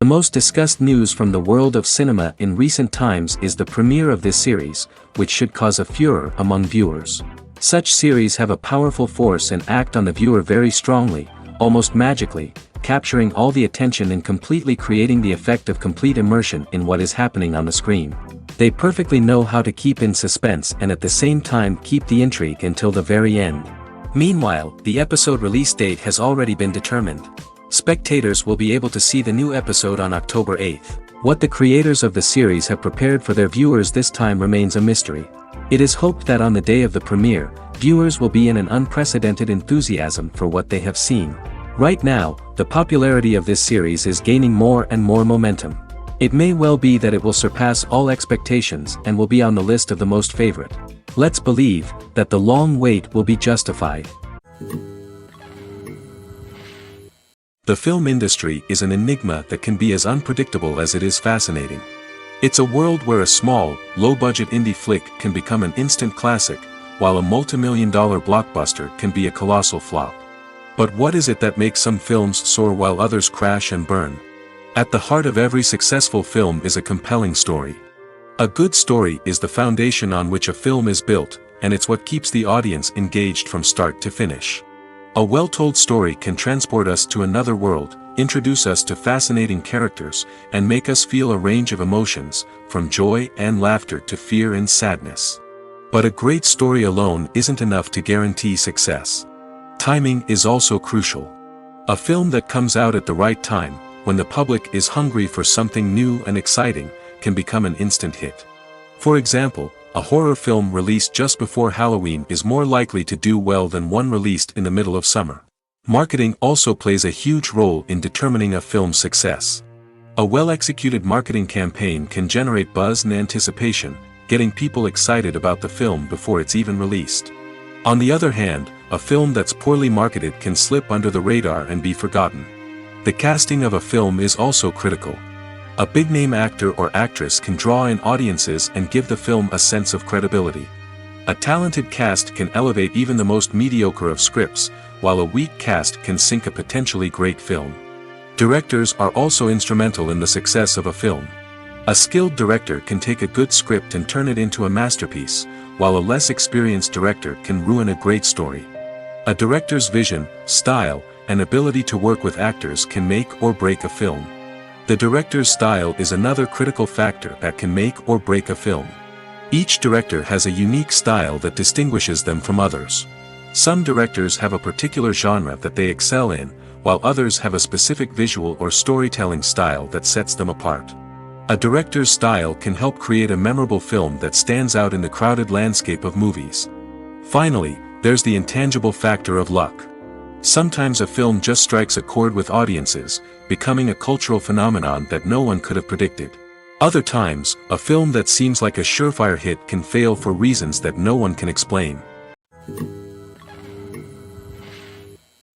most discussed news from the world of cinema in recent times is the premiere of this series, which should cause a furor among viewers. Such series have a powerful force and act on the viewer very strongly, almost magically, capturing all the attention and completely creating the effect of complete immersion in what is happening on the screen. They perfectly know how to keep in suspense and at the same time keep the intrigue until the very end. Meanwhile, the episode release date has already been determined. Spectators will be able to see the new episode on October 8th. What the creators of the series have prepared for their viewers this time remains a mystery. It is hoped that on the day of the premiere, viewers will be in an unprecedented enthusiasm for what they have seen. Right now, the popularity of this series is gaining more and more momentum. It may well be that it will surpass all expectations and will be on the list of the most favorite. Let's believe that the long wait will be justified. The film industry is an enigma that can be as unpredictable as it is fascinating. It's a world where a small, low-budget indie flick can become an instant classic, while a multi-million-dollar blockbuster can be a colossal flop. But what is it that makes some films soar while others crash and burn? At the heart of every successful film is a compelling story. A good story is the foundation on which a film is built, and it's what keeps the audience engaged from start to finish. A well-told story can transport us to another world, introduce us to fascinating characters, and make us feel a range of emotions, from joy and laughter to fear and sadness. But a great story alone isn't enough to guarantee success. Timing is also crucial. A film that comes out at the right time, when the public is hungry for something new and exciting, can become an instant hit. For example, a horror film released just before Halloween is more likely to do well than one released in the middle of summer. Marketing also plays a huge role in determining a film's success. A well-executed marketing campaign can generate buzz and anticipation, getting people excited about the film before it's even released. On the other hand, a film that's poorly marketed can slip under the radar and be forgotten. The casting of a film is also critical. A big-name actor or actress can draw in audiences and give the film a sense of credibility. A talented cast can elevate even the most mediocre of scripts, while a weak cast can sink a potentially great film. Directors are also instrumental in the success of a film. A skilled director can take a good script and turn it into a masterpiece, while a less experienced director can ruin a great story. A director's vision, style, and ability to work with actors can make or break a film. The director's style is another critical factor that can make or break a film. Each director has a unique style that distinguishes them from others. Some directors have a particular genre that they excel in, while others have a specific visual or storytelling style that sets them apart. A director's style can help create a memorable film that stands out in the crowded landscape of movies. Finally, there's the intangible factor of luck. Sometimes a film just strikes a chord with audiences, becoming a cultural phenomenon that no one could have predicted. Other times, a film that seems like a surefire hit can fail for reasons that no one can explain.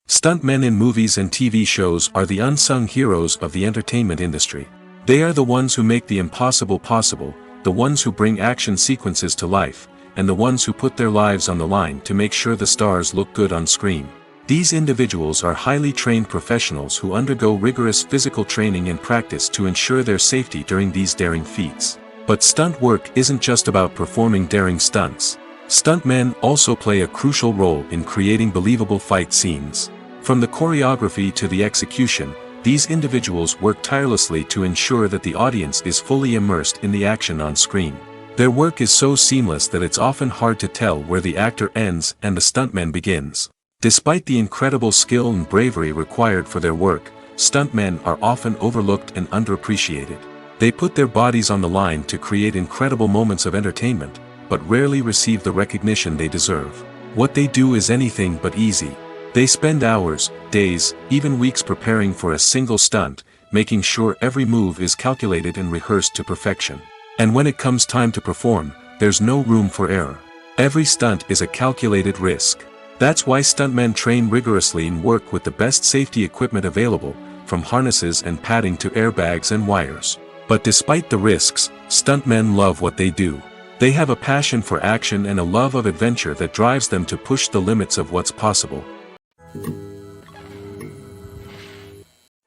Stuntmen in movies and TV shows are the unsung heroes of the entertainment industry. They are the ones who make the impossible possible, the ones who bring action sequences to life, and the ones who put their lives on the line to make sure the stars look good on screen. These individuals are highly trained professionals who undergo rigorous physical training and practice to ensure their safety during these daring feats. But stunt work isn't just about performing daring stunts. Stuntmen also play a crucial role in creating believable fight scenes. From the choreography to the execution, these individuals work tirelessly to ensure that the audience is fully immersed in the action on screen. Their work is so seamless that it's often hard to tell where the actor ends and the stuntman begins. Despite the incredible skill and bravery required for their work, stuntmen are often overlooked and underappreciated. They put their bodies on the line to create incredible moments of entertainment, but rarely receive the recognition they deserve. What they do is anything but easy. They spend hours, days, even weeks preparing for a single stunt, making sure every move is calculated and rehearsed to perfection. And when it comes time to perform, there's no room for error. Every stunt is a calculated risk. That's why stuntmen train rigorously and work with the best safety equipment available, from harnesses and padding to airbags and wires. But despite the risks, stuntmen love what they do. They have a passion for action and a love of adventure that drives them to push the limits of what's possible.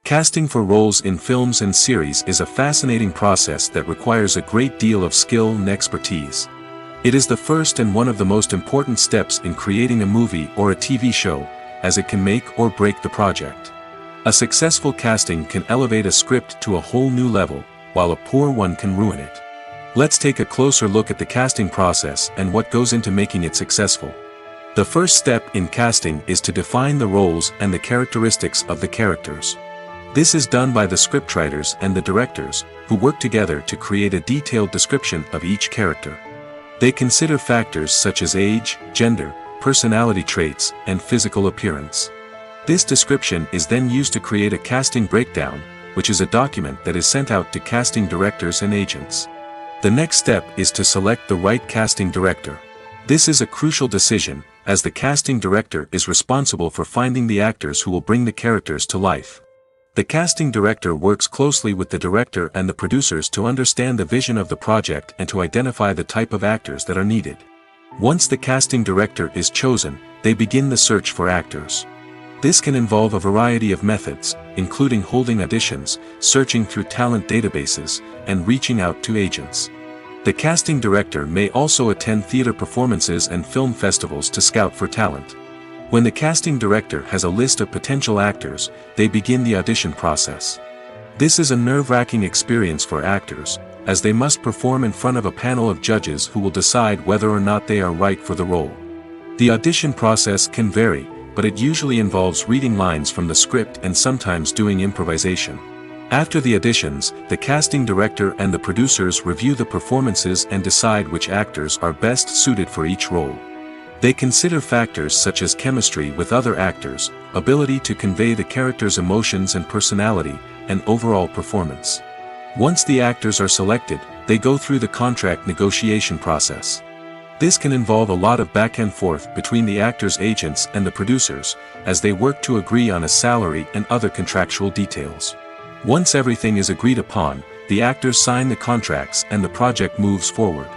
Casting for roles in films and series is a fascinating process that requires a great deal of skill and expertise. It is the first and one of the most important steps in creating a movie or a TV show, as it can make or break the project. A successful casting can elevate a script to a whole new level, while a poor one can ruin it. Let's take a closer look at the casting process and what goes into making it successful. The first step in casting is to define the roles and the characteristics of the characters. This is done by the scriptwriters and the directors, who work together to create a detailed description of each character. They consider factors such as age, gender, personality traits, and physical appearance. This description is then used to create a casting breakdown, which is a document that is sent out to casting directors and agents. The next step is to select the right casting director. This is a crucial decision, as the casting director is responsible for finding the actors who will bring the characters to life. The casting director works closely with the director and the producers to understand the vision of the project and to identify the type of actors that are needed. Once the casting director is chosen, they begin the search for actors. This can involve a variety of methods, including holding auditions, searching through talent databases, and reaching out to agents. The casting director may also attend theater performances and film festivals to scout for talent. When the casting director has a list of potential actors, they begin the audition process. This is a nerve-wracking experience for actors, as they must perform in front of a panel of judges who will decide whether or not they are right for the role. The audition process can vary, but it usually involves reading lines from the script and sometimes doing improvisation. After the auditions, the casting director and the producers review the performances and decide which actors are best suited for each role. They consider factors such as chemistry with other actors, ability to convey the character's emotions and personality, and overall performance. Once the actors are selected, they go through the contract negotiation process. This can involve a lot of back and forth between the actors' agents and the producers, as they work to agree on a salary and other contractual details. Once everything is agreed upon, the actors sign the contracts and the project moves forward.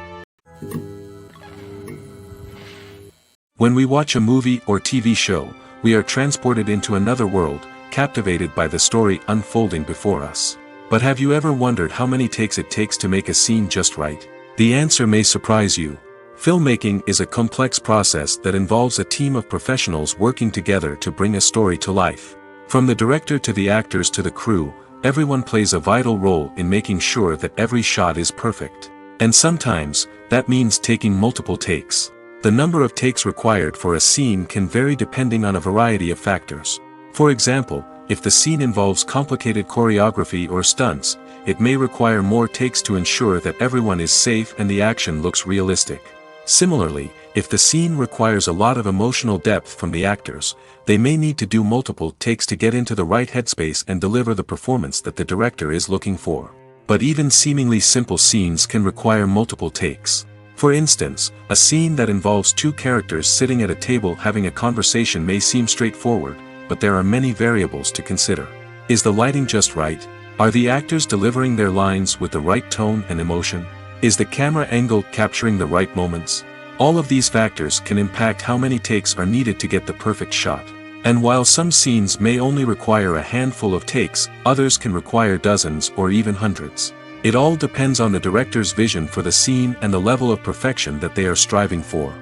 When we watch a movie or TV show, we are transported into another world, captivated by the story unfolding before us. But have you ever wondered how many takes it takes to make a scene just right? The answer may surprise you. Filmmaking is a complex process that involves a team of professionals working together to bring a story to life. From the director to the actors to the crew, everyone plays a vital role in making sure that every shot is perfect. And sometimes, that means taking multiple takes. The number of takes required for a scene can vary depending on a variety of factors. For example, if the scene involves complicated choreography or stunts, it may require more takes to ensure that everyone is safe and the action looks realistic. Similarly, if the scene requires a lot of emotional depth from the actors, they may need to do multiple takes to get into the right headspace and deliver the performance that the director is looking for. But even seemingly simple scenes can require multiple takes. For instance, a scene that involves two characters sitting at a table having a conversation may seem straightforward, but there are many variables to consider. Is the lighting just right? Are the actors delivering their lines with the right tone and emotion? Is the camera angle capturing the right moments? All of these factors can impact how many takes are needed to get the perfect shot. And while some scenes may only require a handful of takes, others can require dozens or even hundreds. It all depends on the director's vision for the scene and the level of perfection that they are striving for.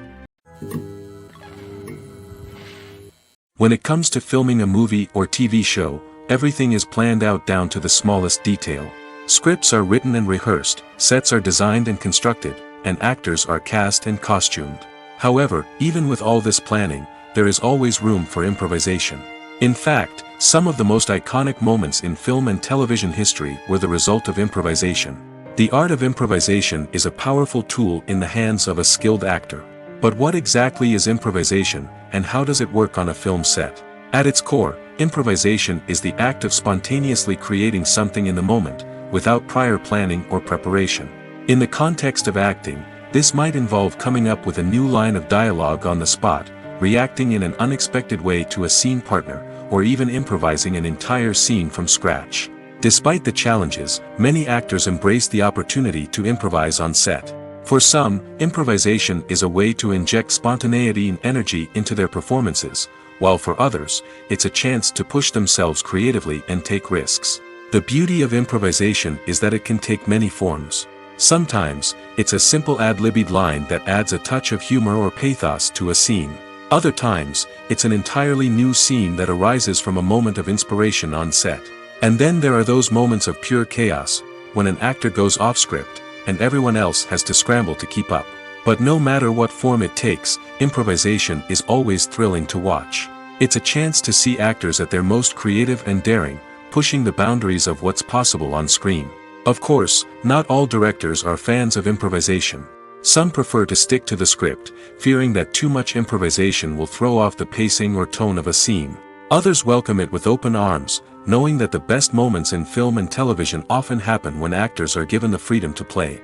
When it comes to filming a movie or TV show, everything is planned out down to the smallest detail. Scripts are written and rehearsed, sets are designed and constructed, and actors are cast and costumed. However, even with all this planning, there is always room for improvisation. In fact, some of the most iconic moments in film and television history were the result of improvisation. The art of improvisation is a powerful tool in the hands of a skilled actor. But what exactly is improvisation, and how does it work on a film set? At its core, improvisation is the act of spontaneously creating something in the moment, without prior planning or preparation. In the context of acting, this might involve coming up with a new line of dialogue on the spot, reacting in an unexpected way to a scene partner, or even improvising an entire scene from scratch. Despite the challenges, many actors embrace the opportunity to improvise on set. For some, improvisation is a way to inject spontaneity and energy into their performances, while for others, it's a chance to push themselves creatively and take risks. The beauty of improvisation is that it can take many forms. Sometimes, it's a simple ad-libbed line that adds a touch of humor or pathos to a scene. Other times, it's an entirely new scene that arises from a moment of inspiration on set. And then there are those moments of pure chaos, when an actor goes off script, and everyone else has to scramble to keep up. But no matter what form it takes, improvisation is always thrilling to watch. It's a chance to see actors at their most creative and daring, pushing the boundaries of what's possible on screen. Of course, not all directors are fans of improvisation. Some prefer to stick to the script, fearing that too much improvisation will throw off the pacing or tone of a scene. Others welcome it with open arms, knowing that the best moments in film and television often happen when actors are given the freedom to play.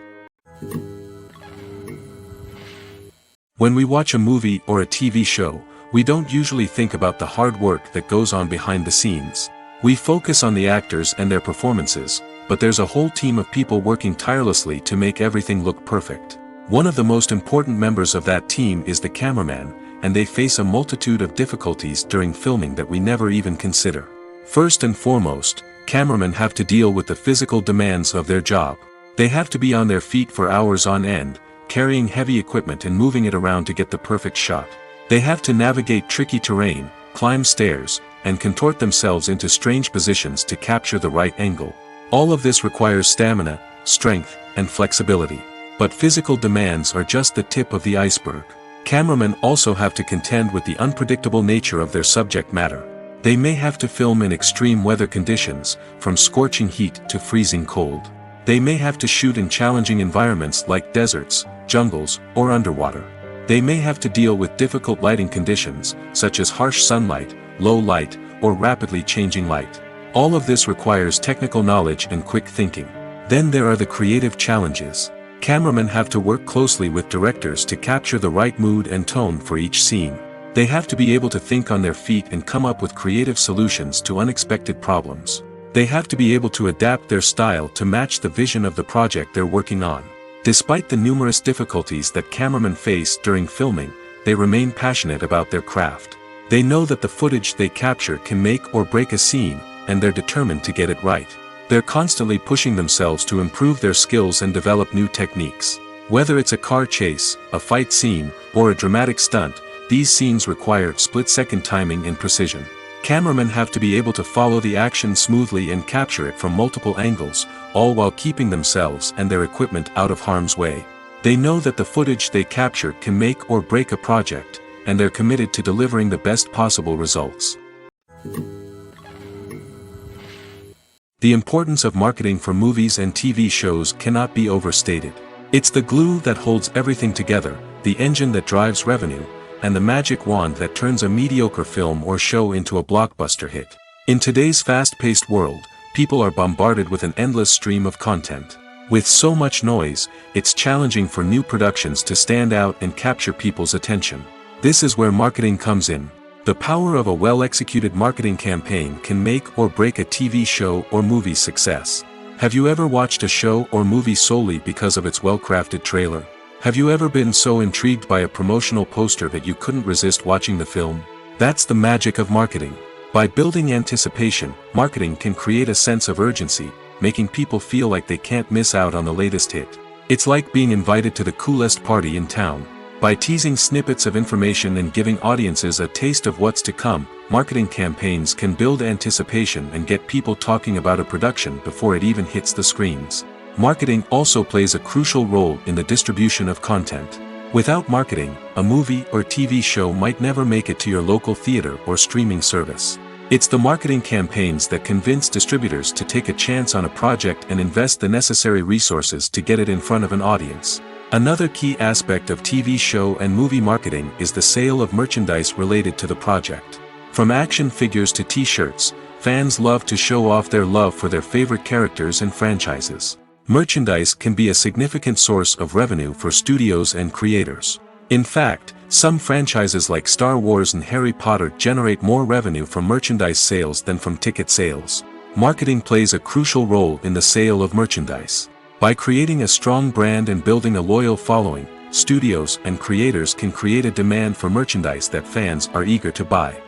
When we watch a movie or a TV show, we don't usually think about the hard work that goes on behind the scenes. We focus on the actors and their performances, but there's a whole team of people working tirelessly to make everything look perfect. One of the most important members of that team is the cameraman, and they face a multitude of difficulties during filming that we never even consider. First and foremost, cameramen have to deal with the physical demands of their job. They have to be on their feet for hours on end, carrying heavy equipment and moving it around to get the perfect shot. They have to navigate tricky terrain, climb stairs, and contort themselves into strange positions to capture the right angle. All of this requires stamina, strength, and flexibility. But physical demands are just the tip of the iceberg. Cameramen also have to contend with the unpredictable nature of their subject matter. They may have to film in extreme weather conditions, from scorching heat to freezing cold. They may have to shoot in challenging environments like deserts, jungles, or underwater. They may have to deal with difficult lighting conditions, such as harsh sunlight, low light, or rapidly changing light. All of this requires technical knowledge and quick thinking. Then there are the creative challenges. Cameramen have to work closely with directors to capture the right mood and tone for each scene. They have to be able to think on their feet and come up with creative solutions to unexpected problems. They have to be able to adapt their style to match the vision of the project they're working on. Despite the numerous difficulties that cameramen face during filming, they remain passionate about their craft. They know that the footage they capture can make or break a scene, and they're determined to get it right. They're constantly pushing themselves to improve their skills and develop new techniques. Whether it's a car chase, a fight scene, or a dramatic stunt, these scenes require split-second timing and precision. Cameramen have to be able to follow the action smoothly and capture it from multiple angles, all while keeping themselves and their equipment out of harm's way. They know that the footage they capture can make or break a project, and they're committed to delivering the best possible results. The importance of marketing for movies and TV shows cannot be overstated. It's the glue that holds everything together, the engine that drives revenue, and the magic wand that turns a mediocre film or show into a blockbuster hit. In today's fast-paced world, people are bombarded with an endless stream of content. With so much noise, it's challenging for new productions to stand out and capture people's attention. This is where marketing comes in. The power of a well-executed marketing campaign can make or break a TV show or movie's success. Have you ever watched a show or movie solely because of its well-crafted trailer? Have you ever been so intrigued by a promotional poster that you couldn't resist watching the film? That's the magic of marketing. By building anticipation, marketing can create a sense of urgency, making people feel like they can't miss out on the latest hit. It's like being invited to the coolest party in town. By teasing snippets of information and giving audiences a taste of what's to come, marketing campaigns can build anticipation and get people talking about a production before it even hits the screens. Marketing also plays a crucial role in the distribution of content. Without marketing, a movie or TV show might never make it to your local theater or streaming service. It's the marketing campaigns that convince distributors to take a chance on a project and invest the necessary resources to get it in front of an audience. Another key aspect of TV show and movie marketing is the sale of merchandise related to the project. From action figures to t-shirts, fans love to show off their love for their favorite characters and franchises. Merchandise can be a significant source of revenue for studios and creators. In fact, some franchises like Star Wars and Harry Potter generate more revenue from merchandise sales than from ticket sales. Marketing plays a crucial role in the sale of merchandise. By creating a strong brand and building a loyal following, studios and creators can create a demand for merchandise that fans are eager to buy.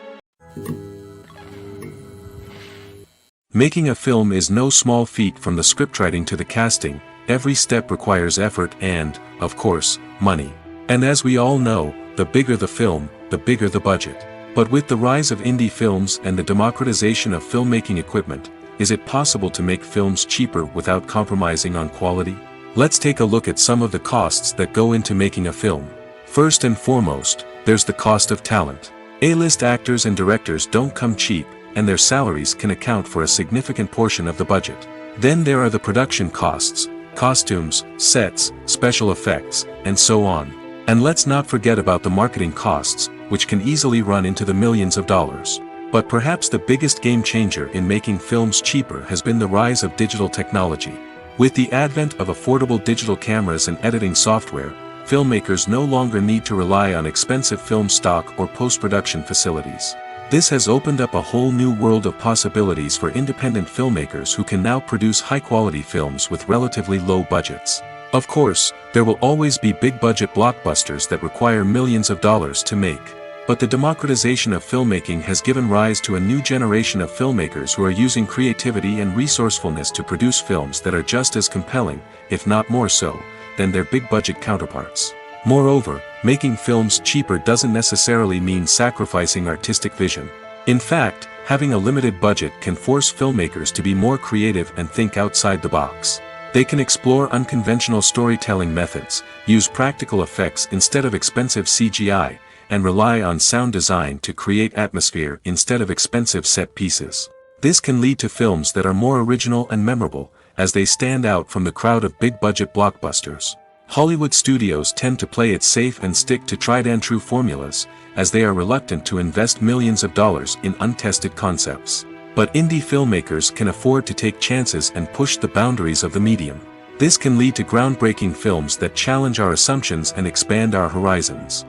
Making a film is no small feat. From the scriptwriting to the casting, every step requires effort and, of course, money. And as we all know, the bigger the film, the bigger the budget. But with the rise of indie films and the democratization of filmmaking equipment, is it possible to make films cheaper without compromising on quality? Let's take a look at some of the costs that go into making a film. First and foremost, there's the cost of talent. A-list actors and directors don't come cheap, and their salaries can account for a significant portion of the budget. Then there are the production costs, costumes, sets, special effects, and so on. And let's not forget about the marketing costs, which can easily run into the millions of dollars. But perhaps the biggest game changer in making films cheaper has been the rise of digital technology. With the advent of affordable digital cameras and editing software, filmmakers no longer need to rely on expensive film stock or post-production facilities. This has opened up a whole new world of possibilities for independent filmmakers who can now produce high-quality films with relatively low budgets. Of course, there will always be big-budget blockbusters that require millions of dollars to make. But the democratization of filmmaking has given rise to a new generation of filmmakers who are using creativity and resourcefulness to produce films that are just as compelling, if not more so, than their big-budget counterparts. Moreover, making films cheaper doesn't necessarily mean sacrificing artistic vision. In fact, having a limited budget can force filmmakers to be more creative and think outside the box. They can explore unconventional storytelling methods, use practical effects instead of expensive CGI, and rely on sound design to create atmosphere instead of expensive set pieces. This can lead to films that are more original and memorable, as they stand out from the crowd of big-budget blockbusters. Hollywood studios tend to play it safe and stick to tried-and-true formulas, as they are reluctant to invest millions of dollars in untested concepts. But indie filmmakers can afford to take chances and push the boundaries of the medium. This can lead to groundbreaking films that challenge our assumptions and expand our horizons.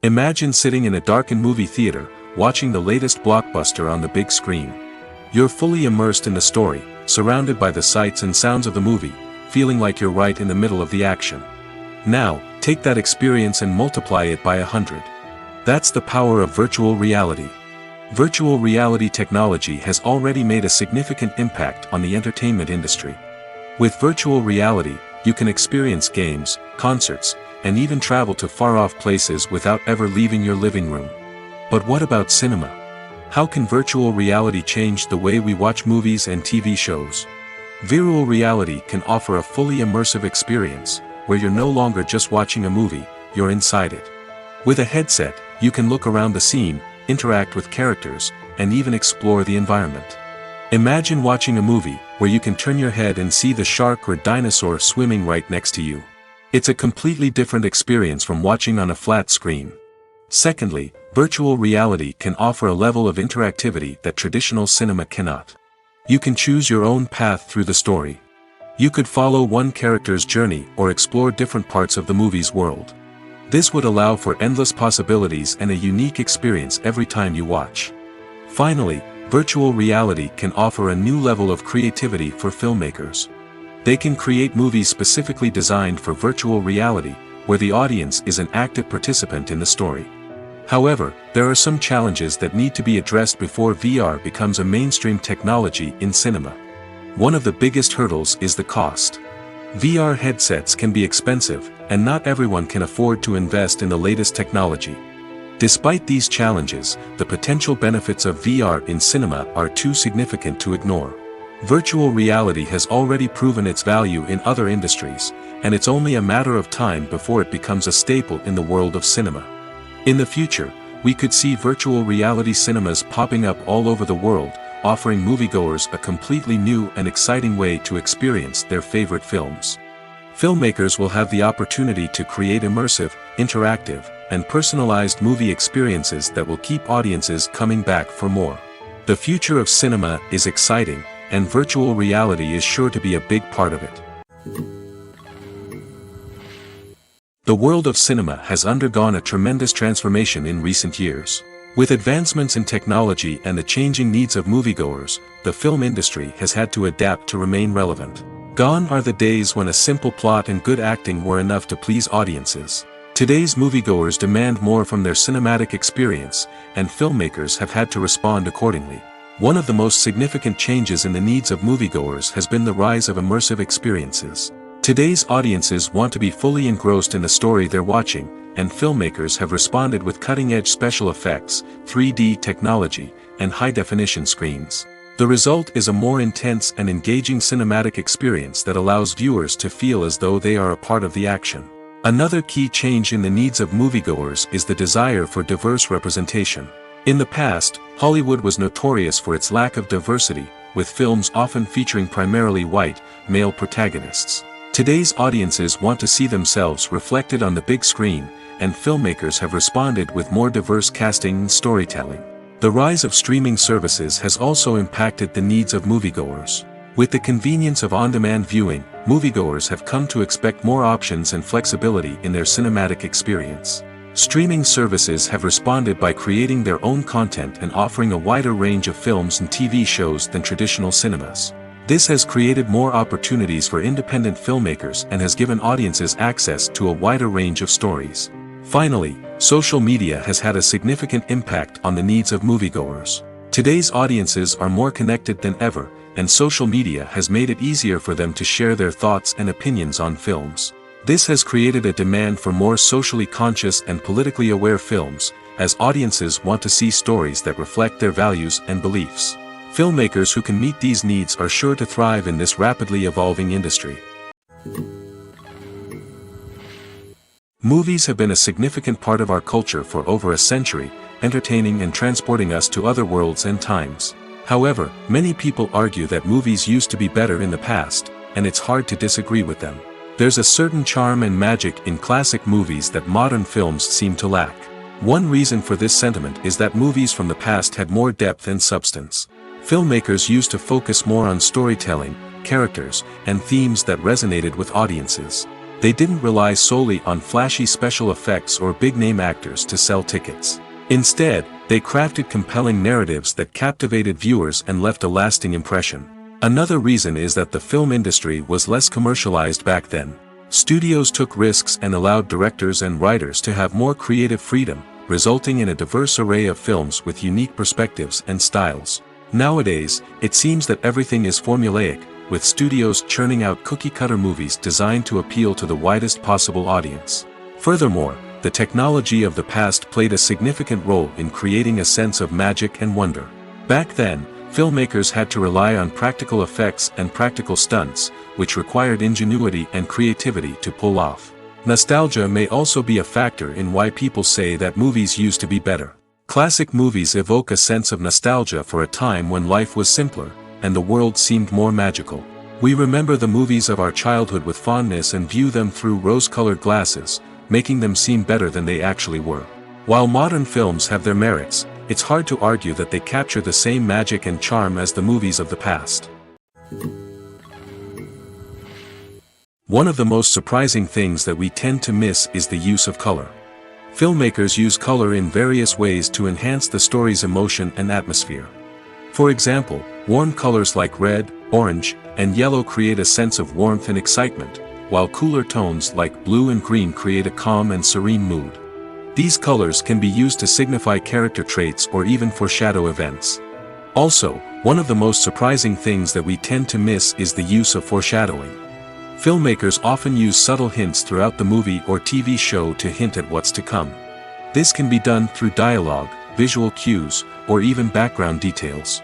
Imagine sitting in a darkened movie theater, watching the latest blockbuster on the big screen. You're fully immersed in the story, surrounded by the sights and sounds of the movie, feeling like you're right in the middle of the action. Now, take that experience and multiply it by 100. That's the power of virtual reality. Virtual reality technology has already made a significant impact on the entertainment industry. With virtual reality, you can experience games, concerts, and even travel to far-off places without ever leaving your living room. But what about cinema? How can virtual reality change the way we watch movies and TV shows? Virtual reality can offer a fully immersive experience, where you're no longer just watching a movie, you're inside it. With a headset, you can look around the scene, interact with characters, and even explore the environment. Imagine watching a movie, where you can turn your head and see the shark or dinosaur swimming right next to you. It's a completely different experience from watching on a flat screen. Secondly, virtual reality can offer a level of interactivity that traditional cinema cannot. You can choose your own path through the story. You could follow one character's journey or explore different parts of the movie's world. This would allow for endless possibilities and a unique experience every time you watch. Finally, virtual reality can offer a new level of creativity for filmmakers. They can create movies specifically designed for virtual reality, where the audience is an active participant in the story. However, there are some challenges that need to be addressed before VR becomes a mainstream technology in cinema. One of the biggest hurdles is the cost. VR headsets can be expensive, and not everyone can afford to invest in the latest technology. Despite these challenges, the potential benefits of VR in cinema are too significant to ignore. Virtual reality has already proven its value in other industries, and it's only a matter of time before it becomes a staple in the world of cinema. In the future, we could see virtual reality cinemas popping up all over the world, offering moviegoers a completely new and exciting way to experience their favorite films. Filmmakers will have the opportunity to create immersive, interactive, and personalized movie experiences that will keep audiences coming back for more. The future of cinema is exciting, and virtual reality is sure to be a big part of it. The world of cinema has undergone a tremendous transformation in recent years. With advancements in technology and the changing needs of moviegoers, the film industry has had to adapt to remain relevant. Gone are the days when a simple plot and good acting were enough to please audiences. Today's moviegoers demand more from their cinematic experience, and filmmakers have had to respond accordingly. One of the most significant changes in the needs of moviegoers has been the rise of immersive experiences. Today's audiences want to be fully engrossed in the story they're watching, and filmmakers have responded with cutting-edge special effects, 3D technology, and high-definition screens. The result is a more intense and engaging cinematic experience that allows viewers to feel as though they are a part of the action. Another key change in the needs of moviegoers is the desire for diverse representation. In the past, Hollywood was notorious for its lack of diversity, with films often featuring primarily white, male protagonists. Today's audiences want to see themselves reflected on the big screen, and filmmakers have responded with more diverse casting and storytelling. The rise of streaming services has also impacted the needs of moviegoers. With the convenience of on-demand viewing, moviegoers have come to expect more options and flexibility in their cinematic experience. Streaming services have responded by creating their own content and offering a wider range of films and TV shows than traditional cinemas. This has created more opportunities for independent filmmakers and has given audiences access to a wider range of stories. Finally, social media has had a significant impact on the needs of moviegoers. Today's audiences are more connected than ever, and social media has made it easier for them to share their thoughts and opinions on films. This has created a demand for more socially conscious and politically aware films, as audiences want to see stories that reflect their values and beliefs. Filmmakers who can meet these needs are sure to thrive in this rapidly evolving industry. Movies have been a significant part of our culture for over a century, entertaining and transporting us to other worlds and times. However, many people argue that movies used to be better in the past, and it's hard to disagree with them. There's a certain charm and magic in classic movies that modern films seem to lack. One reason for this sentiment is that movies from the past had more depth and substance. Filmmakers used to focus more on storytelling, characters, and themes that resonated with audiences. They didn't rely solely on flashy special effects or big-name actors to sell tickets. Instead, they crafted compelling narratives that captivated viewers and left a lasting impression. Another reason is that the film industry was less commercialized back then. Studios took risks and allowed directors and writers to have more creative freedom, resulting in a diverse array of films with unique perspectives and styles. Nowadays, it seems that everything is formulaic, with studios churning out cookie-cutter movies designed to appeal to the widest possible audience. Furthermore, the technology of the past played a significant role in creating a sense of magic and wonder. Back then, filmmakers had to rely on practical effects and practical stunts, which required ingenuity and creativity to pull off. Nostalgia may also be a factor in why people say that movies used to be better. Classic movies evoke a sense of nostalgia for a time when life was simpler, and the world seemed more magical. We remember the movies of our childhood with fondness and view them through rose-colored glasses, making them seem better than they actually were. While modern films have their merits, it's hard to argue that they capture the same magic and charm as the movies of the past. One of the most surprising things that we tend to miss is the use of color. Filmmakers use color in various ways to enhance the story's emotion and atmosphere. For example, warm colors like red, orange, and yellow create a sense of warmth and excitement, while cooler tones like blue and green create a calm and serene mood. These colors can be used to signify character traits or even foreshadow events. Also, one of the most surprising things that we tend to miss is the use of foreshadowing. Filmmakers often use subtle hints throughout the movie or TV show to hint at what's to come. This can be done through dialogue, visual cues, or even background details.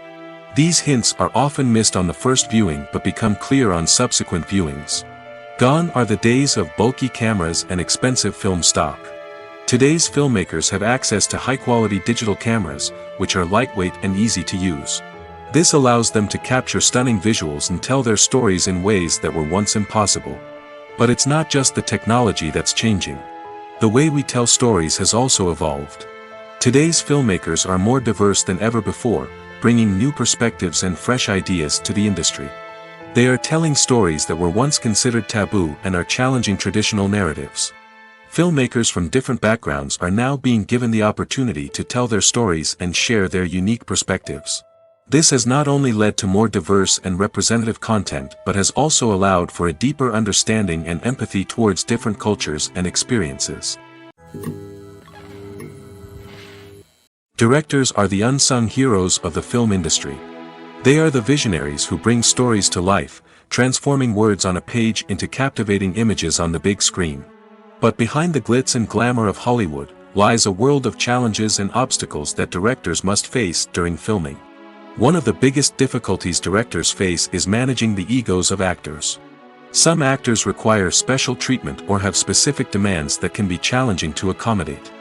These hints are often missed on the first viewing but become clear on subsequent viewings. Gone are the days of bulky cameras and expensive film stock. Today's filmmakers have access to high-quality digital cameras, which are lightweight and easy to use. This allows them to capture stunning visuals and tell their stories in ways that were once impossible. But it's not just the technology that's changing. The way we tell stories has also evolved. Today's filmmakers are more diverse than ever before, bringing new perspectives and fresh ideas to the industry. They are telling stories that were once considered taboo and are challenging traditional narratives. Filmmakers from different backgrounds are now being given the opportunity to tell their stories and share their unique perspectives. This has not only led to more diverse and representative content but has also allowed for a deeper understanding and empathy towards different cultures and experiences. Directors are the unsung heroes of the film industry. They are the visionaries who bring stories to life, transforming words on a page into captivating images on the big screen. But behind the glitz and glamour of Hollywood lies a world of challenges and obstacles that directors must face during filming. One of the biggest difficulties directors face is managing the egos of actors. Some actors require special treatment or have specific demands that can be challenging to accommodate.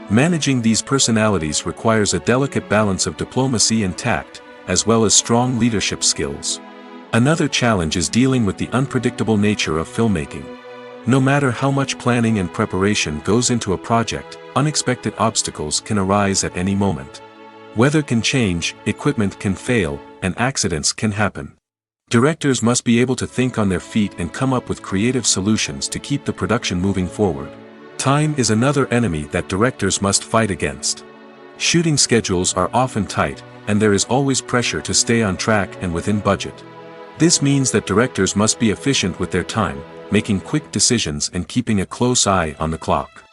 Managing these personalities requires a delicate balance of diplomacy and tact, as well as strong leadership skills. Another challenge is dealing with the unpredictable nature of filmmaking. No matter how much planning and preparation goes into a project, unexpected obstacles can arise at any moment. Weather can change, equipment can fail, and accidents can happen. Directors must be able to think on their feet and come up with creative solutions to keep the production moving forward. Time is another enemy that directors must fight against. Shooting schedules are often tight, and there is always pressure to stay on track and within budget. This means that directors must be efficient with their time, making quick decisions and keeping a close eye on the clock.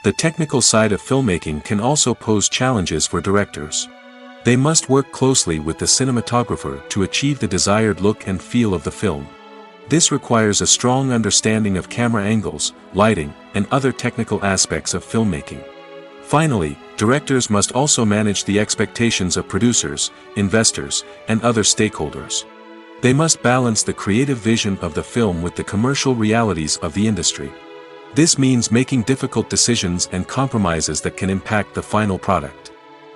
The technical side of filmmaking can also pose challenges for directors. They must work closely with the cinematographer to achieve the desired look and feel of the film. This requires a strong understanding of camera angles, lighting, and other technical aspects of filmmaking. Finally, directors must also manage the expectations of producers, investors, and other stakeholders. They must balance the creative vision of the film with the commercial realities of the industry. This means making difficult decisions and compromises that can impact the final product.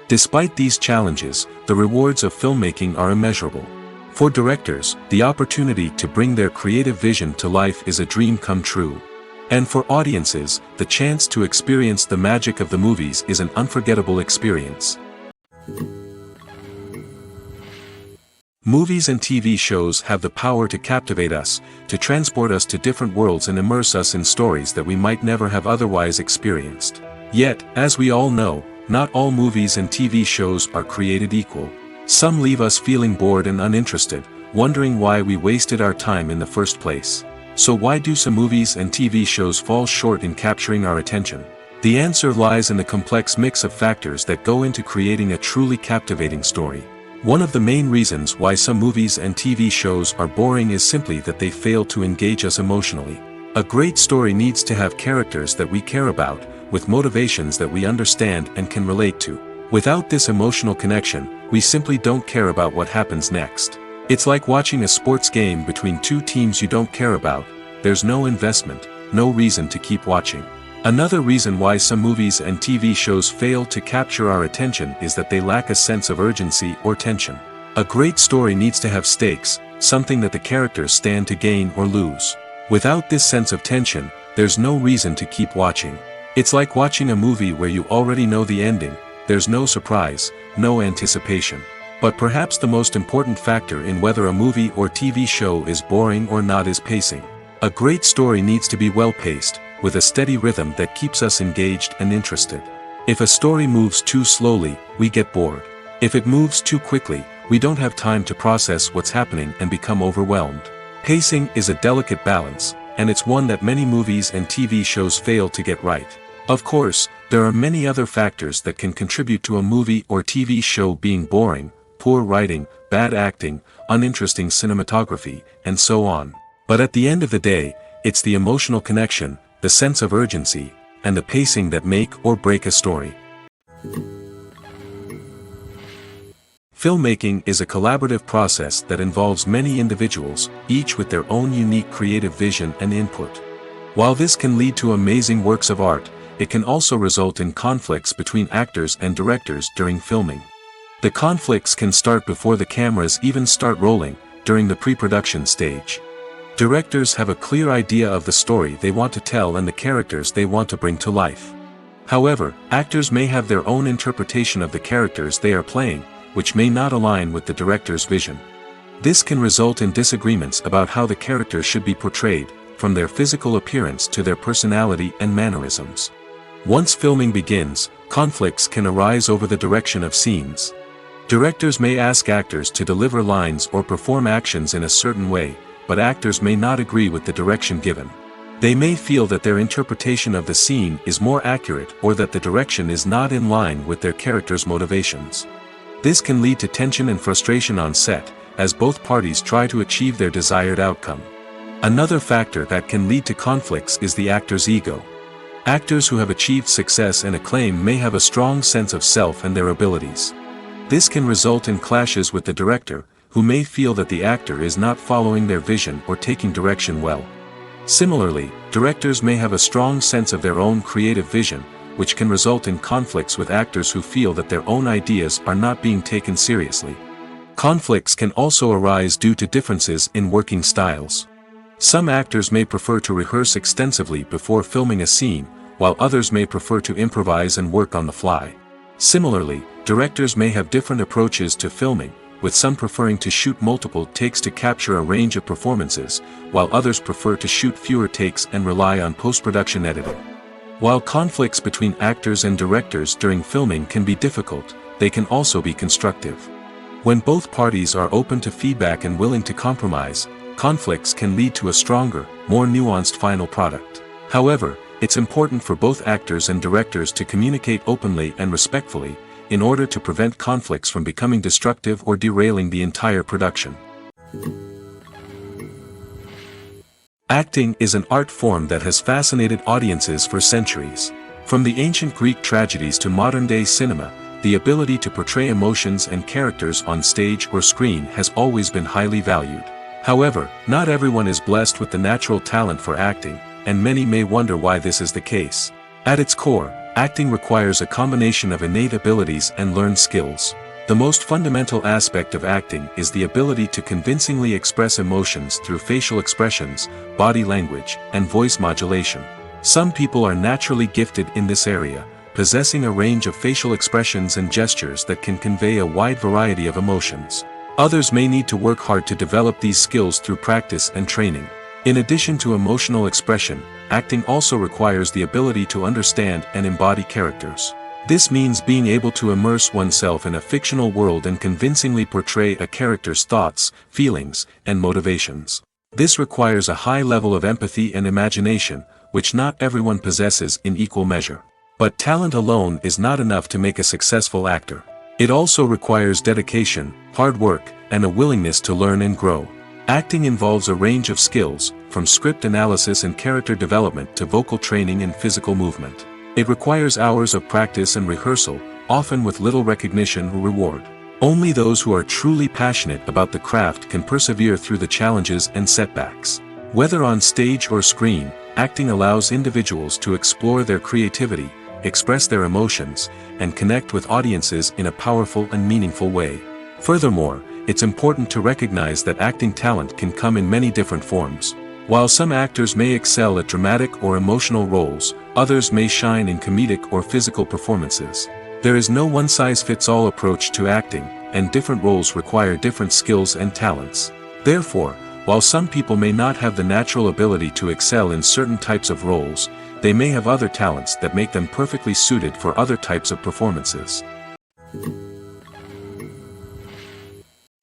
Despite these challenges, the rewards of filmmaking are immeasurable. For directors, the opportunity to bring their creative vision to life is a dream come true. And for audiences, the chance to experience the magic of the movies is an unforgettable experience. Movies and TV shows have the power to captivate us, to transport us to different worlds and immerse us in stories that we might never have otherwise experienced. Yet, as we all know, not all movies and TV shows are created equal. Some leave us feeling bored and uninterested, wondering why we wasted our time in the first place. So why do some movies and TV shows fall short in capturing our attention? The answer lies in the complex mix of factors that go into creating a truly captivating story. One of the main reasons why some movies and TV shows are boring is simply that they fail to engage us emotionally. A great story needs to have characters that we care about, with motivations that we understand and can relate to. Without this emotional connection, we simply don't care about what happens next. It's like watching a sports game between two teams you don't care about. There's no investment, no reason to keep watching. Another reason why some movies and TV shows fail to capture our attention is that they lack a sense of urgency or tension. A great story needs to have stakes, something that the characters stand to gain or lose. Without this sense of tension, there's no reason to keep watching. It's like watching a movie where you already know the ending. There's no surprise, no anticipation. But perhaps the most important factor in whether a movie or TV show is boring or not is pacing. A great story needs to be well-paced, with a steady rhythm that keeps us engaged and interested. If a story moves too slowly, we get bored. If it moves too quickly, we don't have time to process what's happening and become overwhelmed. Pacing is a delicate balance, and it's one that many movies and TV shows fail to get right. Of course, there are many other factors that can contribute to a movie or TV show being boring: poor writing, bad acting, uninteresting cinematography, and so on. But at the end of the day, it's the emotional connection, the sense of urgency, and the pacing that make or break a story. Filmmaking is a collaborative process that involves many individuals, each with their own unique creative vision and input. While this can lead to amazing works of art, it can also result in conflicts between actors and directors during filming. The conflicts can start before the cameras even start rolling, during the pre-production stage. Directors have a clear idea of the story they want to tell and the characters they want to bring to life. However, actors may have their own interpretation of the characters they are playing, which may not align with the director's vision. This can result in disagreements about how the characters should be portrayed, from their physical appearance to their personality and mannerisms. Once filming begins, conflicts can arise over the direction of scenes. Directors may ask actors to deliver lines or perform actions in a certain way, but actors may not agree with the direction given. They may feel that their interpretation of the scene is more accurate or that the direction is not in line with their character's motivations. This can lead to tension and frustration on set, as both parties try to achieve their desired outcome. Another factor that can lead to conflicts is the actor's ego. Actors who have achieved success and acclaim may have a strong sense of self and their abilities. This can result in clashes with the director, who may feel that the actor is not following their vision or taking direction well. Similarly, directors may have a strong sense of their own creative vision, which can result in conflicts with actors who feel that their own ideas are not being taken seriously. Conflicts can also arise due to differences in working styles. Some actors may prefer to rehearse extensively before filming a scene, while others may prefer to improvise and work on the fly. Similarly, directors may have different approaches to filming, with some preferring to shoot multiple takes to capture a range of performances, while others prefer to shoot fewer takes and rely on post-production editing. While conflicts between actors and directors during filming can be difficult, they can also be constructive. When both parties are open to feedback and willing to compromise, conflicts can lead to a stronger, more nuanced final product. However, it's important for both actors and directors to communicate openly and respectfully, in order to prevent conflicts from becoming destructive or derailing the entire production. Acting is an art form that has fascinated audiences for centuries. From the ancient Greek tragedies to modern-day cinema, the ability to portray emotions and characters on stage or screen has always been highly valued. However, not everyone is blessed with the natural talent for acting, and many may wonder why this is the case. At its core, acting requires a combination of innate abilities and learned skills. The most fundamental aspect of acting is the ability to convincingly express emotions through facial expressions, body language, and voice modulation. Some people are naturally gifted in this area, possessing a range of facial expressions and gestures that can convey a wide variety of emotions. Others may need to work hard to develop these skills through practice and training. In addition to emotional expression, acting also requires the ability to understand and embody characters. This means being able to immerse oneself in a fictional world and convincingly portray a character's thoughts, feelings, and motivations. This requires a high level of empathy and imagination, which not everyone possesses in equal measure. But talent alone is not enough to make a successful actor. It also requires dedication, hard work, and a willingness to learn and grow. Acting involves a range of skills, from script analysis and character development to vocal training and physical movement. It requires hours of practice and rehearsal, often with little recognition or reward. Only those who are truly passionate about the craft can persevere through the challenges and setbacks. Whether on stage or screen, acting allows individuals to explore their creativity, express their emotions, and connect with audiences in a powerful and meaningful way. Furthermore, it's important to recognize that acting talent can come in many different forms. While some actors may excel at dramatic or emotional roles, others may shine in comedic or physical performances. There is no one-size-fits-all approach to acting, and different roles require different skills and talents. Therefore, while some people may not have the natural ability to excel in certain types of roles, they may have other talents that make them perfectly suited for other types of performances.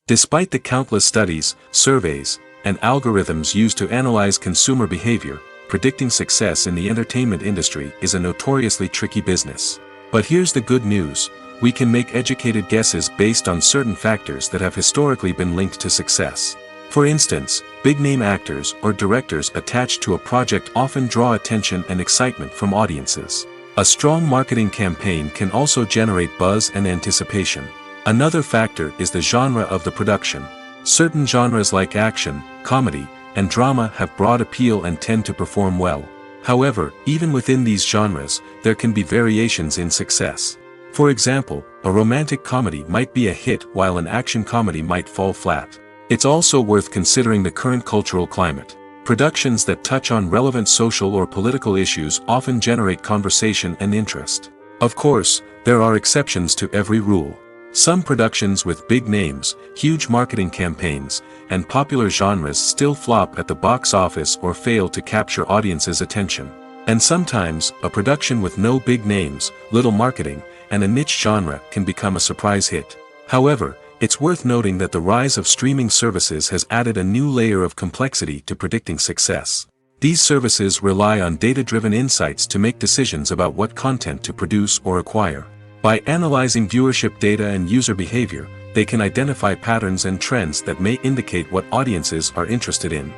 Despite the countless studies, surveys, and algorithms used to analyze consumer behavior, predicting success in the entertainment industry is a notoriously tricky business. But here's the good news: we can make educated guesses based on certain factors that have historically been linked to success. For instance, big-name actors or directors attached to a project often draw attention and excitement from audiences. A strong marketing campaign can also generate buzz and anticipation. Another factor is the genre of the production. Certain genres like action, comedy, and drama have broad appeal and tend to perform well. However, even within these genres, there can be variations in success. For example, a romantic comedy might be a hit while an action comedy might fall flat. It's also worth considering the current cultural climate. Productions that touch on relevant social or political issues often generate conversation and interest. Of course, there are exceptions to every rule. Some productions with big names, huge marketing campaigns, and popular genres still flop at the box office or fail to capture audiences' attention. And sometimes, a production with no big names, little marketing, and a niche genre can become a surprise hit. However, it's worth noting that the rise of streaming services has added a new layer of complexity to predicting success. These services rely on data-driven insights to make decisions about what content to produce or acquire. By analyzing viewership data and user behavior, they can identify patterns and trends that may indicate what audiences are interested in.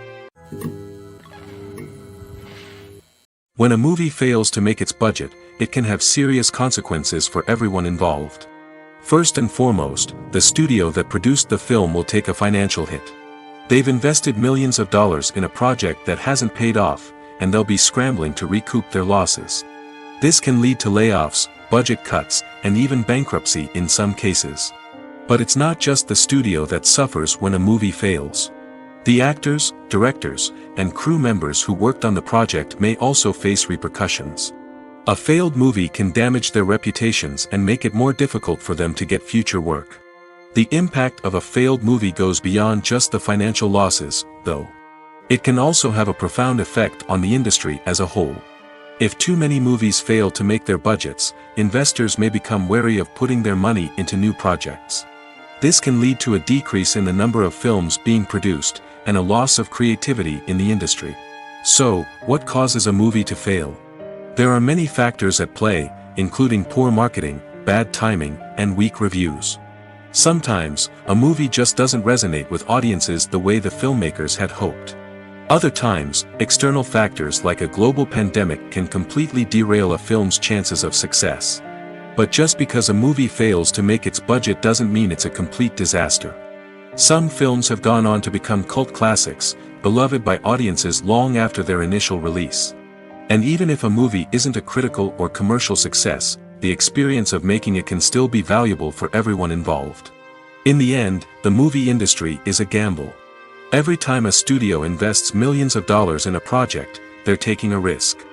When a movie fails to make its budget, it can have serious consequences for everyone involved. First and foremost, the studio that produced the film will take a financial hit. They've invested millions of dollars in a project that hasn't paid off, and they'll be scrambling to recoup their losses. This can lead to layoffs, budget cuts, and even bankruptcy in some cases. But it's not just the studio that suffers when a movie fails. The actors, directors, and crew members who worked on the project may also face repercussions. A failed movie can damage their reputations and make it more difficult for them to get future work. The impact of a failed movie goes beyond just the financial losses, though. It can also have a profound effect on the industry as a whole. If too many movies fail to make their budgets, investors may become wary of putting their money into new projects. This can lead to a decrease in the number of films being produced, and a loss of creativity in the industry. So, what causes a movie to fail? There are many factors at play, including poor marketing, bad timing, and weak reviews. Sometimes, a movie just doesn't resonate with audiences the way the filmmakers had hoped. Other times, external factors like a global pandemic can completely derail a film's chances of success. But just because a movie fails to make its budget doesn't mean it's a complete disaster. Some films have gone on to become cult classics, beloved by audiences long after their initial release. And even if a movie isn't a critical or commercial success, the experience of making it can still be valuable for everyone involved. In the end, the movie industry is a gamble. Every time a studio invests millions of dollars in a project, they're taking a risk.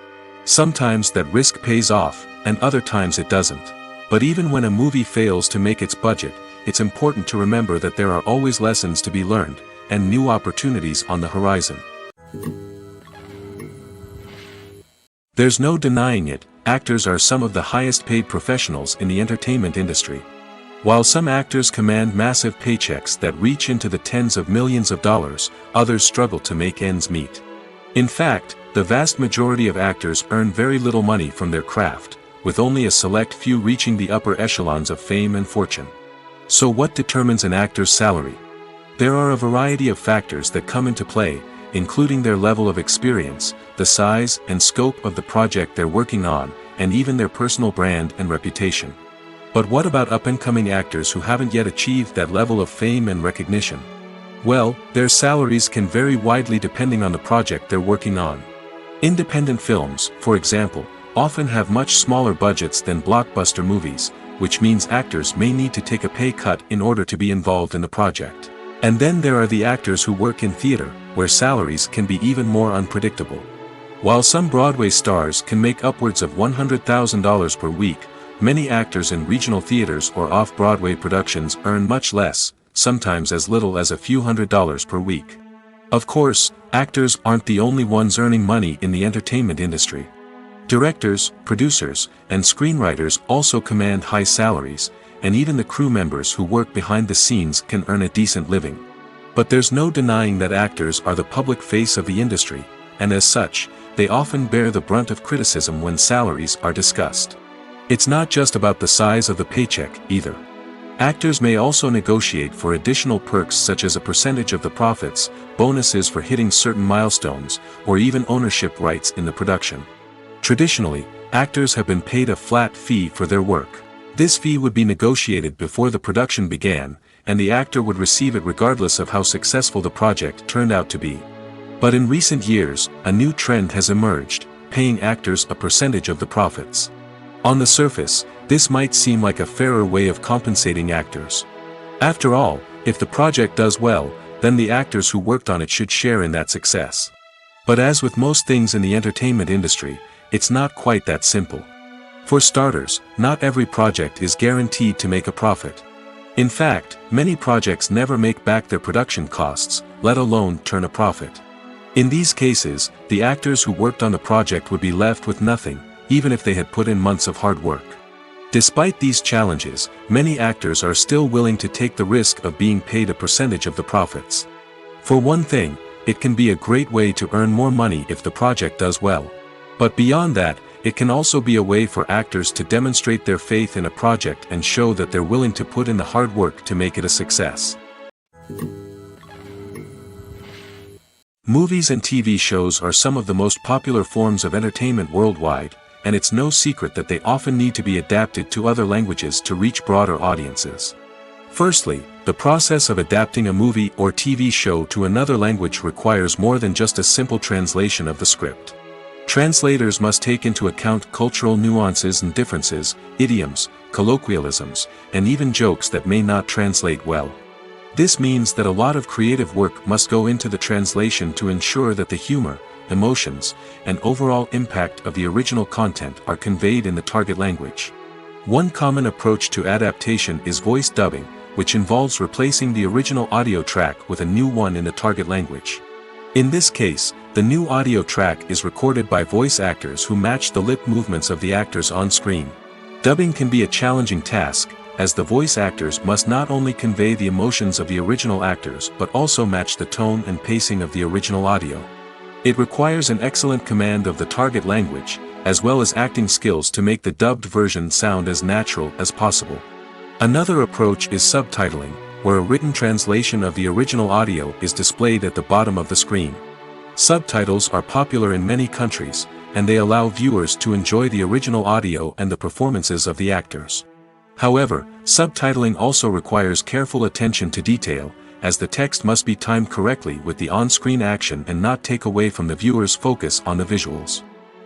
Sometimes that risk pays off, and other times it doesn't. But even when a movie fails to make its budget, it's important to remember that there are always lessons to be learned, and new opportunities on the horizon. There's no denying it, actors are some of the highest paid professionals in the entertainment industry. While some actors command massive paychecks that reach into the tens of millions of dollars, others struggle to make ends meet. In fact, the vast majority of actors earn very little money from their craft, with only a select few reaching the upper echelons of fame and fortune. So what determines an actor's salary? There are a variety of factors that come into play, including their level of experience, the size and scope of the project they're working on, and even their personal brand and reputation. But what about up-and-coming actors who haven't yet achieved that level of fame and recognition? Well, their salaries can vary widely depending on the project they're working on. Independent films, for example, often have much smaller budgets than blockbuster movies, which means actors may need to take a pay cut in order to be involved in the project. And then there are the actors who work in theater, where salaries can be even more unpredictable. While some Broadway stars can make upwards of $100,000 per week, many actors in regional theaters or off-Broadway productions earn much less, sometimes as little as a few $100s per week. Of course, actors aren't the only ones earning money in the entertainment industry. Directors, producers, and screenwriters also command high salaries, and even the crew members who work behind the scenes can earn a decent living. But there's no denying that actors are the public face of the industry, and as such, they often bear the brunt of criticism when salaries are discussed. It's not just about the size of the paycheck, either. Actors may also negotiate for additional perks such as a percentage of the profits, bonuses for hitting certain milestones, or even ownership rights in the production. Traditionally, actors have been paid a flat fee for their work. This fee would be negotiated before the production began, and the actor would receive it regardless of how successful the project turned out to be. But in recent years, a new trend has emerged, paying actors a percentage of the profits. On the surface, this might seem like a fairer way of compensating actors. After all, if the project does well, then the actors who worked on it should share in that success. But as with most things in the entertainment industry, it's not quite that simple. For starters, not every project is guaranteed to make a profit. In fact, many projects never make back their production costs, let alone turn a profit. In these cases, the actors who worked on the project would be left with nothing, even if they had put in months of hard work. Despite these challenges, many actors are still willing to take the risk of being paid a percentage of the profits. For one thing, it can be a great way to earn more money if the project does well. But beyond that, it can also be a way for actors to demonstrate their faith in a project and show that they're willing to put in the hard work to make it a success. Movies and TV shows are some of the most popular forms of entertainment worldwide, and it's no secret that they often need to be adapted to other languages to reach broader audiences. Firstly, the process of adapting a movie or TV show to another language requires more than just a simple translation of the script. Translators must take into account cultural nuances and differences, idioms, colloquialisms, and even jokes that may not translate well. This means that a lot of creative work must go into the translation to ensure that the humor, emotions, and overall impact of the original content are conveyed in the target language. One common approach to adaptation is voice dubbing, which involves replacing the original audio track with a new one in the target language. In this case, the new audio track is recorded by voice actors who match the lip movements of the actors on screen. Dubbing can be a challenging task, as the voice actors must not only convey the emotions of the original actors but also match the tone and pacing of the original audio. It requires an excellent command of the target language, as well as acting skills to make the dubbed version sound as natural as possible. Another approach is subtitling, where a written translation of the original audio is displayed at the bottom of the screen. Subtitles are popular in many countries, and they allow viewers to enjoy the original audio and the performances of the actors. However, subtitling also requires careful attention to detail, as the text must be timed correctly with the on-screen action and not take away from the viewer's focus on the visuals.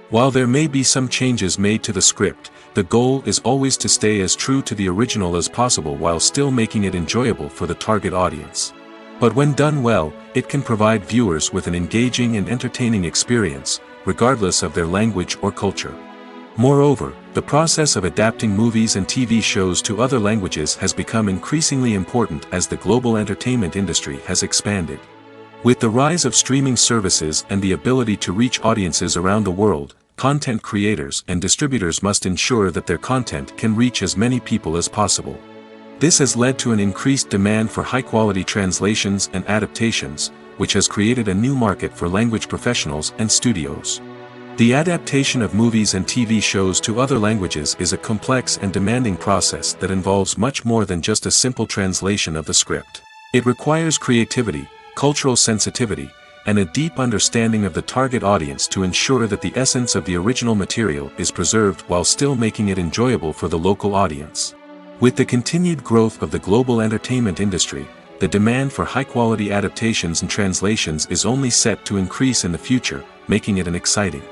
While there may be some changes made to the script, the goal is always to stay as true to the original as possible while still making it enjoyable for the target audience. But when done well, it can provide viewers with an engaging and entertaining experience, regardless of their language or culture. Moreover, the process of adapting movies and TV shows to other languages has become increasingly important as the global entertainment industry has expanded. With the rise of streaming services and the ability to reach audiences around the world, content creators and distributors must ensure that their content can reach as many people as possible. This has led to an increased demand for high-quality translations and adaptations, which has created a new market for language professionals and studios. The adaptation of movies and TV shows to other languages is a complex and demanding process that involves much more than just a simple translation of the script. It requires creativity, cultural sensitivity, and a deep understanding of the target audience to ensure that the essence of the original material is preserved while still making it enjoyable for the local audience. With the continued growth of the global entertainment industry, the demand for high-quality adaptations and translations is only set to increase in the future, making it an exciting.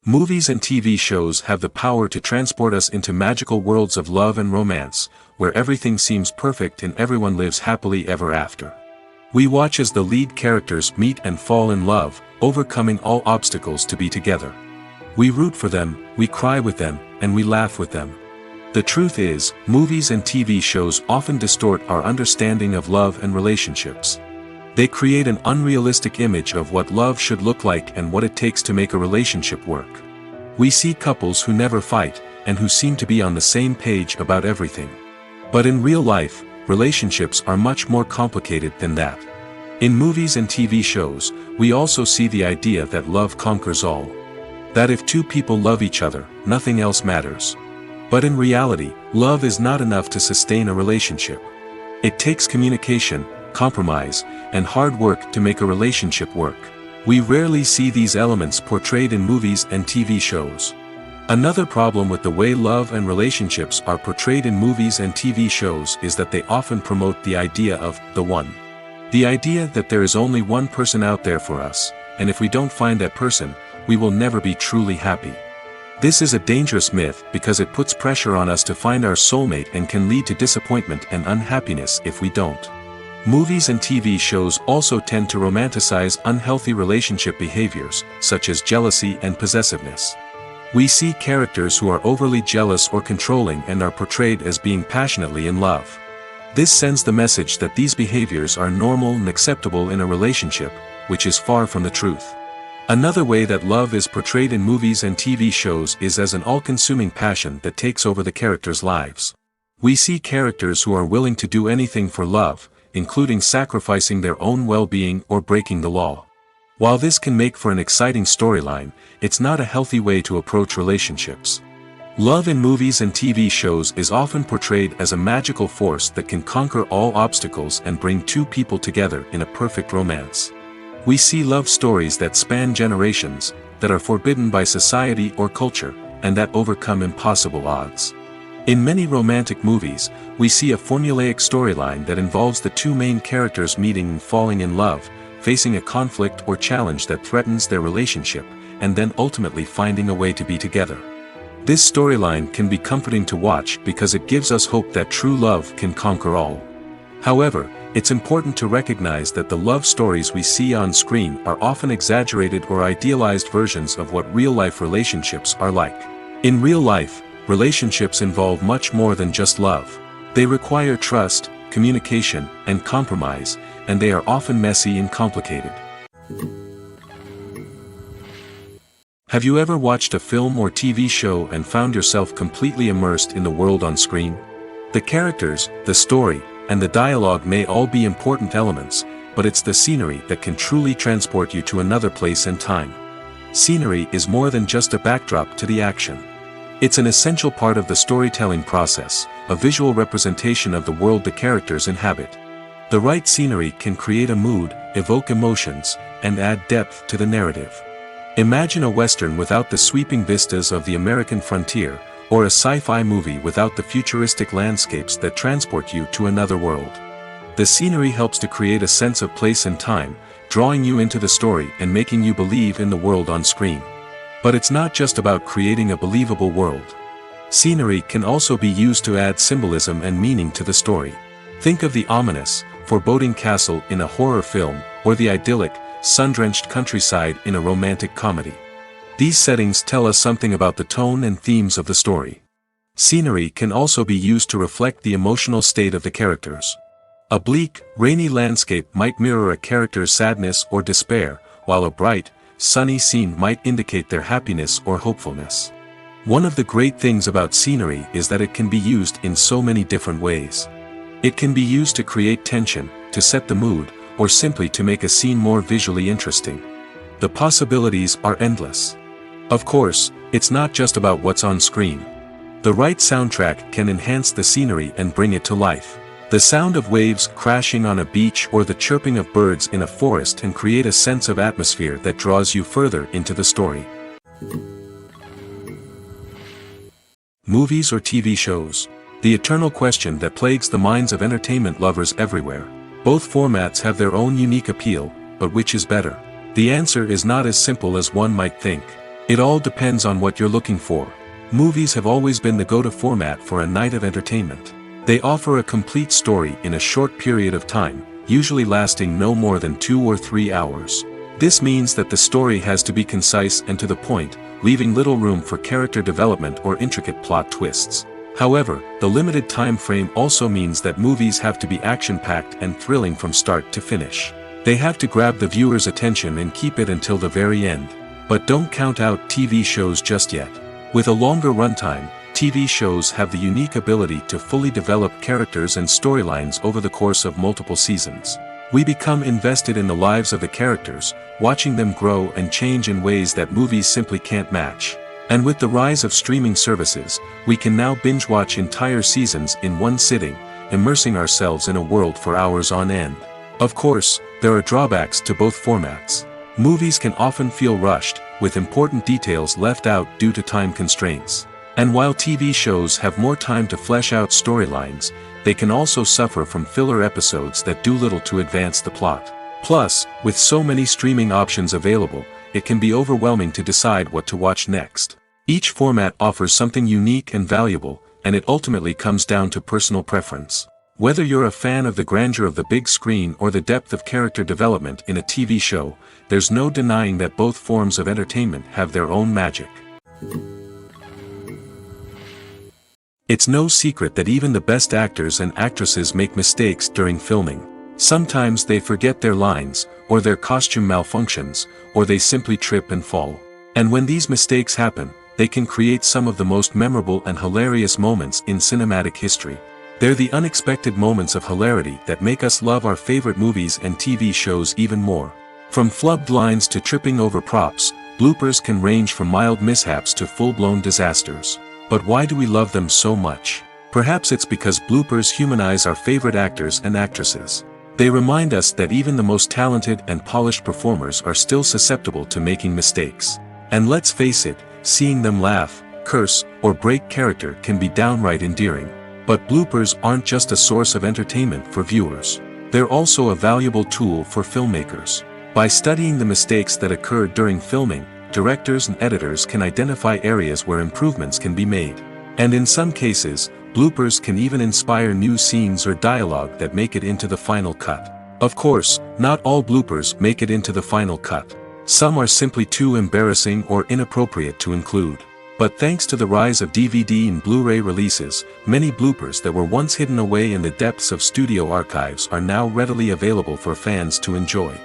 Movies and TV shows have the power to transport us into magical worlds of love and romance, where everything seems perfect and everyone lives happily ever after. We watch as the lead characters meet and fall in love, overcoming all obstacles to be together. We root for them, we cry with them, and we laugh with them. The truth is, movies and TV shows often distort our understanding of love and relationships. They create an unrealistic image of what love should look like and what it takes to make a relationship work. We see couples who never fight, and who seem to be on the same page about everything. But in real life, relationships are much more complicated than that. In movies and TV shows, we also see the idea that love conquers all. That if two people love each other, nothing else matters. But in reality, love is not enough to sustain a relationship. It takes communication, compromise, and hard work to make a relationship work. We rarely see these elements portrayed in movies and TV shows. Another problem with the way love and relationships are portrayed in movies and TV shows is that they often promote the idea of the one. The idea that there is only one person out there for us, and if we don't find that person, we will never be truly happy. This is a dangerous myth because it puts pressure on us to find our soulmate and can lead to disappointment and unhappiness if we don't. Movies and TV shows also tend to romanticize unhealthy relationship behaviors, such as jealousy and possessiveness. We see characters who are overly jealous or controlling and are portrayed as being passionately in love. This sends the message that these behaviors are normal and acceptable in a relationship, which is far from the truth. Another way that love is portrayed in movies and TV shows is as an all-consuming passion that takes over the characters' lives. We see characters who are willing to do anything for love, including sacrificing their own well-being or breaking the law. While this can make for an exciting storyline, it's not a healthy way to approach relationships. Love in movies and TV shows is often portrayed as a magical force that can conquer all obstacles and bring two people together in a perfect romance. We see love stories that span generations, that are forbidden by society or culture, and that overcome impossible odds. In many romantic movies, we see a formulaic storyline that involves the two main characters meeting and falling in love, facing a conflict or challenge that threatens their relationship, and then ultimately finding a way to be together. This storyline can be comforting to watch because it gives us hope that true love can conquer all. However, it's important to recognize that the love stories we see on screen are often exaggerated or idealized versions of what real-life relationships are like. In real life, relationships involve much more than just love. They require trust, communication, and compromise, and they are often messy and complicated. Have you ever watched a film or TV show and found yourself completely immersed in the world on screen? The characters, the story, and the dialogue may all be important elements, but it's the scenery that can truly transport you to another place and time. Scenery is more than just a backdrop to the action. It's an essential part of the storytelling process, a visual representation of the world the characters inhabit. The right scenery can create a mood, evoke emotions, and add depth to the narrative. Imagine a Western without the sweeping vistas of the American frontier, or a sci-fi movie without the futuristic landscapes that transport you to another world. The scenery helps to create a sense of place and time, drawing you into the story and making you believe in the world on screen. But it's not just about creating a believable world. Scenery can also be used to add symbolism and meaning to the story. Think of the ominous, foreboding castle in a horror film, or the idyllic, sun-drenched countryside in a romantic comedy. These settings tell us something about the tone and themes of the story. Scenery can also be used to reflect the emotional state of the characters. A bleak, rainy landscape might mirror a character's sadness or despair, while a bright, sunny scene might indicate their happiness or hopefulness. One of the great things about scenery is that it can be used in so many different ways. It can be used to create tension, to set the mood, or simply to make a scene more visually interesting. The possibilities are endless. Of course, it's not just about what's on screen. The right soundtrack can enhance the scenery and bring it to life. The sound of waves crashing on a beach or the chirping of birds in a forest can create a sense of atmosphere that draws you further into the story. Movies or TV shows? The eternal question that plagues the minds of entertainment lovers everywhere. Both formats have their own unique appeal, but which is better? The answer is not as simple as one might think. It all depends on what you're looking for. Movies have always been the go-to format for a night of entertainment. They offer a complete story in a short period of time, usually lasting no more than 2 or 3 hours. This means that the story has to be concise and to the point, leaving little room for character development or intricate plot twists. However, the limited time frame also means that movies have to be action-packed and thrilling from start to finish. They have to grab the viewer's attention and keep it until the very end. But don't count out TV shows just yet. With a longer runtime, TV shows have the unique ability to fully develop characters and storylines over the course of multiple seasons. We become invested in the lives of the characters, watching them grow and change in ways that movies simply can't match. And with the rise of streaming services, we can now binge-watch entire seasons in one sitting, immersing ourselves in a world for hours on end. Of course, there are drawbacks to both formats. Movies can often feel rushed, with important details left out due to time constraints. And while TV shows have more time to flesh out storylines, they can also suffer from filler episodes that do little to advance the plot. Plus, with so many streaming options available, it can be overwhelming to decide what to watch next. Each format offers something unique and valuable, and it ultimately comes down to personal preference. Whether you're a fan of the grandeur of the big screen or the depth of character development in a TV show, there's no denying that both forms of entertainment have their own magic. It's no secret that even the best actors and actresses make mistakes during filming. Sometimes they forget their lines, or their costume malfunctions, or they simply trip and fall. And when these mistakes happen, they can create some of the most memorable and hilarious moments in cinematic history. They're the unexpected moments of hilarity that make us love our favorite movies and TV shows even more. From flubbed lines to tripping over props, bloopers can range from mild mishaps to full-blown disasters. But why do we love them so much? Perhaps it's because bloopers humanize our favorite actors and actresses. They remind us that even the most talented and polished performers are still susceptible to making mistakes. And let's face it, seeing them laugh, curse, or break character can be downright endearing. But bloopers aren't just a source of entertainment for viewers. They're also a valuable tool for filmmakers. By studying the mistakes that occurred during filming, directors and editors can identify areas where improvements can be made. And in some cases, bloopers can even inspire new scenes or dialogue that make it into the final cut. Of course, not all bloopers make it into the final cut. Some are simply too embarrassing or inappropriate to include. But thanks to the rise of DVD and Blu-ray releases, many bloopers that were once hidden away in the depths of studio archives are now readily available for fans to enjoy.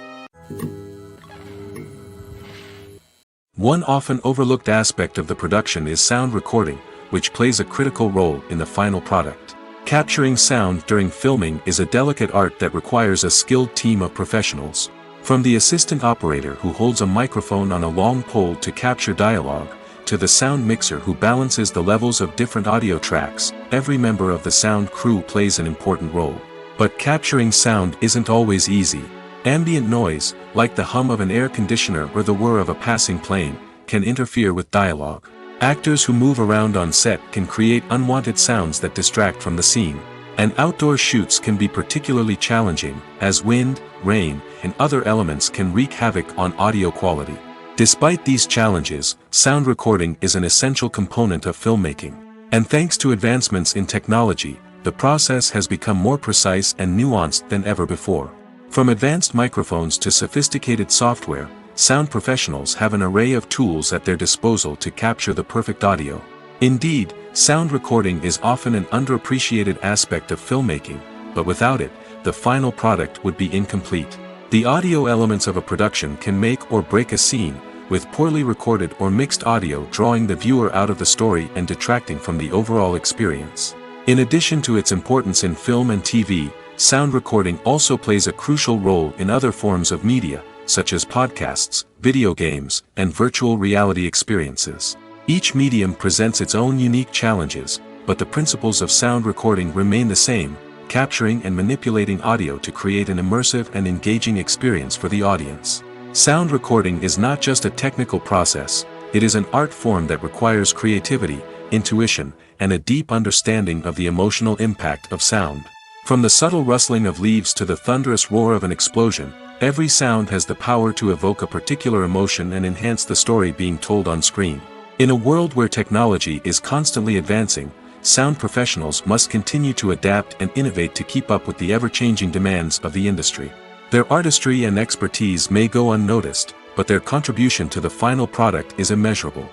One often overlooked aspect of the production is sound recording, which plays a critical role in the final product. Capturing sound during filming is a delicate art that requires a skilled team of professionals. From the assistant operator who holds a microphone on a long pole to capture dialogue, to the sound mixer who balances the levels of different audio tracks, every member of the sound crew plays an important role. But capturing sound isn't always easy. Ambient noise, like the hum of an air conditioner or the whir of a passing plane, can interfere with dialogue. Actors who move around on set can create unwanted sounds that distract from the scene. And outdoor shoots can be particularly challenging, as wind, rain, and other elements can wreak havoc on audio quality. Despite these challenges, sound recording is an essential component of filmmaking. And thanks to advancements in technology, the process has become more precise and nuanced than ever before. From advanced microphones to sophisticated software, sound professionals have an array of tools at their disposal to capture the perfect audio. Indeed, sound recording is often an underappreciated aspect of filmmaking, but without it, the final product would be incomplete. The audio elements of a production can make or break a scene, with poorly recorded or mixed audio drawing the viewer out of the story and detracting from the overall experience. In addition to its importance in film and TV, sound recording also plays a crucial role in other forms of media, such as podcasts, video games, and virtual reality experiences. Each medium presents its own unique challenges, but the principles of sound recording remain the same, capturing and manipulating audio to create an immersive and engaging experience for the audience. Sound recording is not just a technical process, it is an art form that requires creativity, intuition, and a deep understanding of the emotional impact of sound. From the subtle rustling of leaves to the thunderous roar of an explosion, every sound has the power to evoke a particular emotion and enhance the story being told on screen. In a world where technology is constantly advancing, sound professionals must continue to adapt and innovate to keep up with the ever-changing demands of the industry. Their artistry and expertise may go unnoticed, but their contribution to the final product is immeasurable.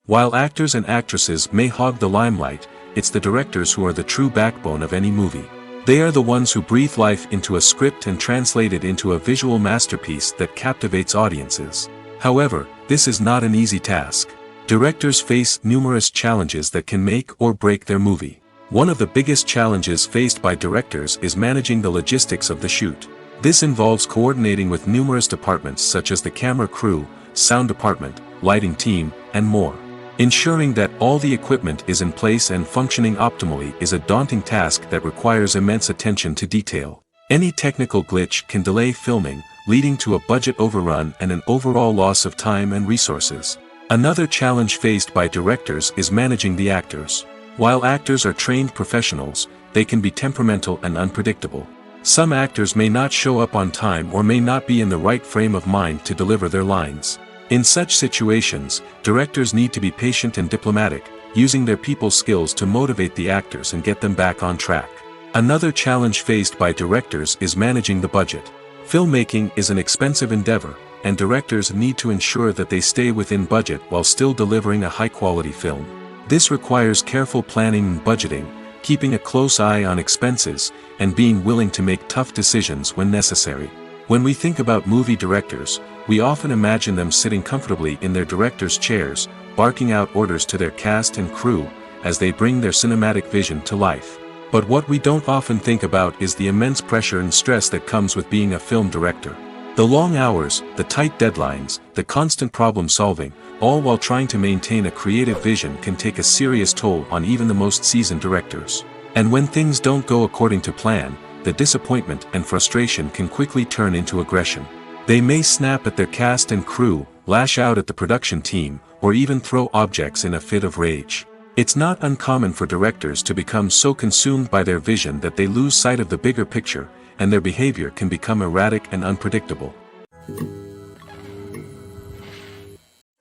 While actors and actresses may hog the limelight, it's the directors who are the true backbone of any movie. They are the ones who breathe life into a script and translate it into a visual masterpiece that captivates audiences. However, this is not an easy task. Directors face numerous challenges that can make or break their movie. One of the biggest challenges faced by directors is managing the logistics of the shoot. This involves coordinating with numerous departments such as the camera crew, sound department, lighting team, and more. Ensuring that all the equipment is in place and functioning optimally is a daunting task that requires immense attention to detail. Any technical glitch can delay filming, leading to a budget overrun and an overall loss of time and resources. Another challenge faced by directors is managing the actors. While actors are trained professionals, they can be temperamental and unpredictable. Some actors may not show up on time or may not be in the right frame of mind to deliver their lines. In such situations, directors need to be patient and diplomatic, using their people skills to motivate the actors and get them back on track. Another challenge faced by directors is managing the budget. Filmmaking is an expensive endeavor, and directors need to ensure that they stay within budget while still delivering a high-quality film. This requires careful planning and budgeting, keeping a close eye on expenses, and being willing to make tough decisions when necessary. When we think about movie directors, we often imagine them sitting comfortably in their director's chairs, barking out orders to their cast and crew, as they bring their cinematic vision to life. But what we don't often think about is the immense pressure and stress that comes with being a film director. The long hours, the tight deadlines, the constant problem solving, all while trying to maintain a creative vision can take a serious toll on even the most seasoned directors. And when things don't go according to plan, the disappointment and frustration can quickly turn into aggression. They may snap at their cast and crew, lash out at the production team, or even throw objects in a fit of rage. It's not uncommon for directors to become so consumed by their vision that they lose sight of the bigger picture, and their behavior can become erratic and unpredictable.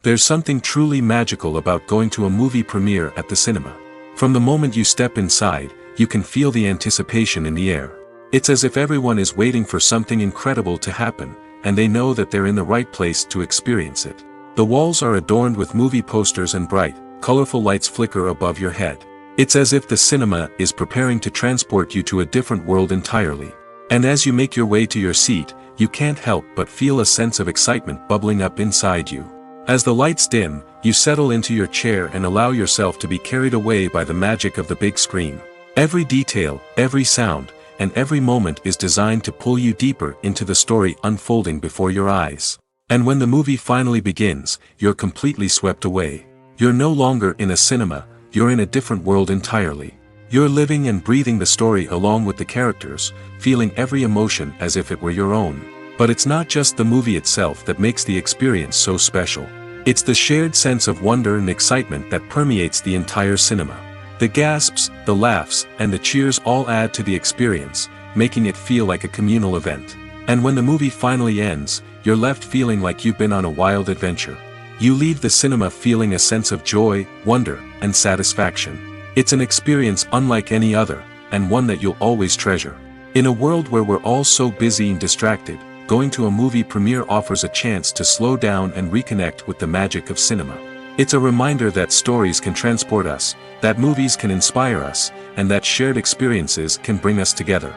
There's something truly magical about going to a movie premiere at the cinema. From the moment you step inside, you can feel the anticipation in the air. It's as if everyone is waiting for something incredible to happen, and they know that they're in the right place to experience it. The walls are adorned with movie posters and bright, colorful lights flicker above your head. It's as if the cinema is preparing to transport you to a different world entirely. And as you make your way to your seat, you can't help but feel a sense of excitement bubbling up inside you. As the lights dim, you settle into your chair and allow yourself to be carried away by the magic of the big screen. Every detail, every sound, and every moment is designed to pull you deeper into the story unfolding before your eyes. And when the movie finally begins, you're completely swept away. You're no longer in a cinema, you're in a different world entirely. You're living and breathing the story along with the characters, feeling every emotion as if it were your own. But it's not just the movie itself that makes the experience so special. It's the shared sense of wonder and excitement that permeates the entire cinema. The gasps, the laughs, and the cheers all add to the experience, making it feel like a communal event. And when the movie finally ends, you're left feeling like you've been on a wild adventure. You leave the cinema feeling a sense of joy, wonder, and satisfaction. It's an experience unlike any other, and one that you'll always treasure. In a world where we're all so busy and distracted, going to a movie premiere offers a chance to slow down and reconnect with the magic of cinema. It's a reminder that stories can transport us, that movies can inspire us, and that shared experiences can bring us together.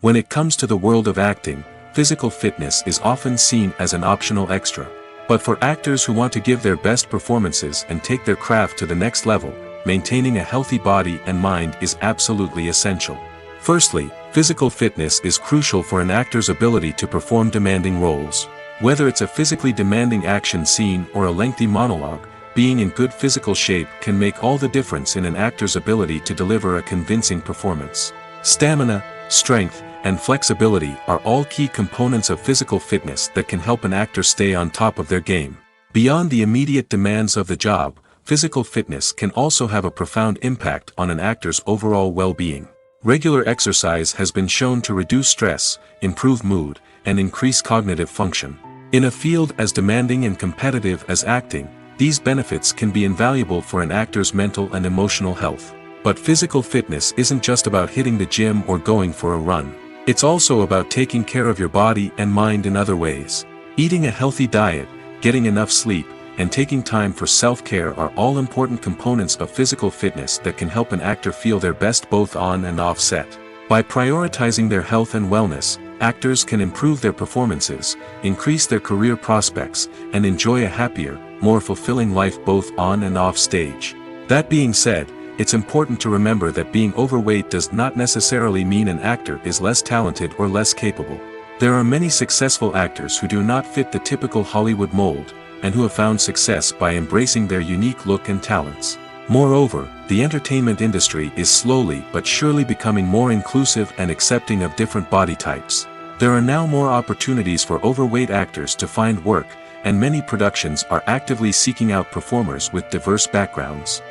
When it comes to the world of acting, physical fitness is often seen as an optional extra. But for actors who want to give their best performances and take their craft to the next level, maintaining a healthy body and mind is absolutely essential. Firstly, physical fitness is crucial for an actor's ability to perform demanding roles. Whether it's a physically demanding action scene or a lengthy monologue, being in good physical shape can make all the difference in an actor's ability to deliver a convincing performance. Stamina, strength, and flexibility are all key components of physical fitness that can help an actor stay on top of their game. Beyond the immediate demands of the job, physical fitness can also have a profound impact on an actor's overall well-being. Regular exercise has been shown to reduce stress, improve mood, and increase cognitive function. In a field as demanding and competitive as acting, these benefits can be invaluable for an actor's mental and emotional health. But physical fitness isn't just about hitting the gym or going for a run. It's also about taking care of your body and mind in other ways. Eating a healthy diet, getting enough sleep, and taking time for self-care are all important components of physical fitness that can help an actor feel their best both on and off set. By prioritizing their health and wellness, actors can improve their performances, increase their career prospects, and enjoy a happier, more fulfilling life both on and off stage. That being said, it's important to remember that being overweight does not necessarily mean an actor is less talented or less capable. There are many successful actors who do not fit the typical Hollywood mold, and who have found success by embracing their unique look and talents. Moreover, the entertainment industry is slowly but surely becoming more inclusive and accepting of different body types. There are now more opportunities for overweight actors to find work, and many productions are actively seeking out performers with diverse backgrounds.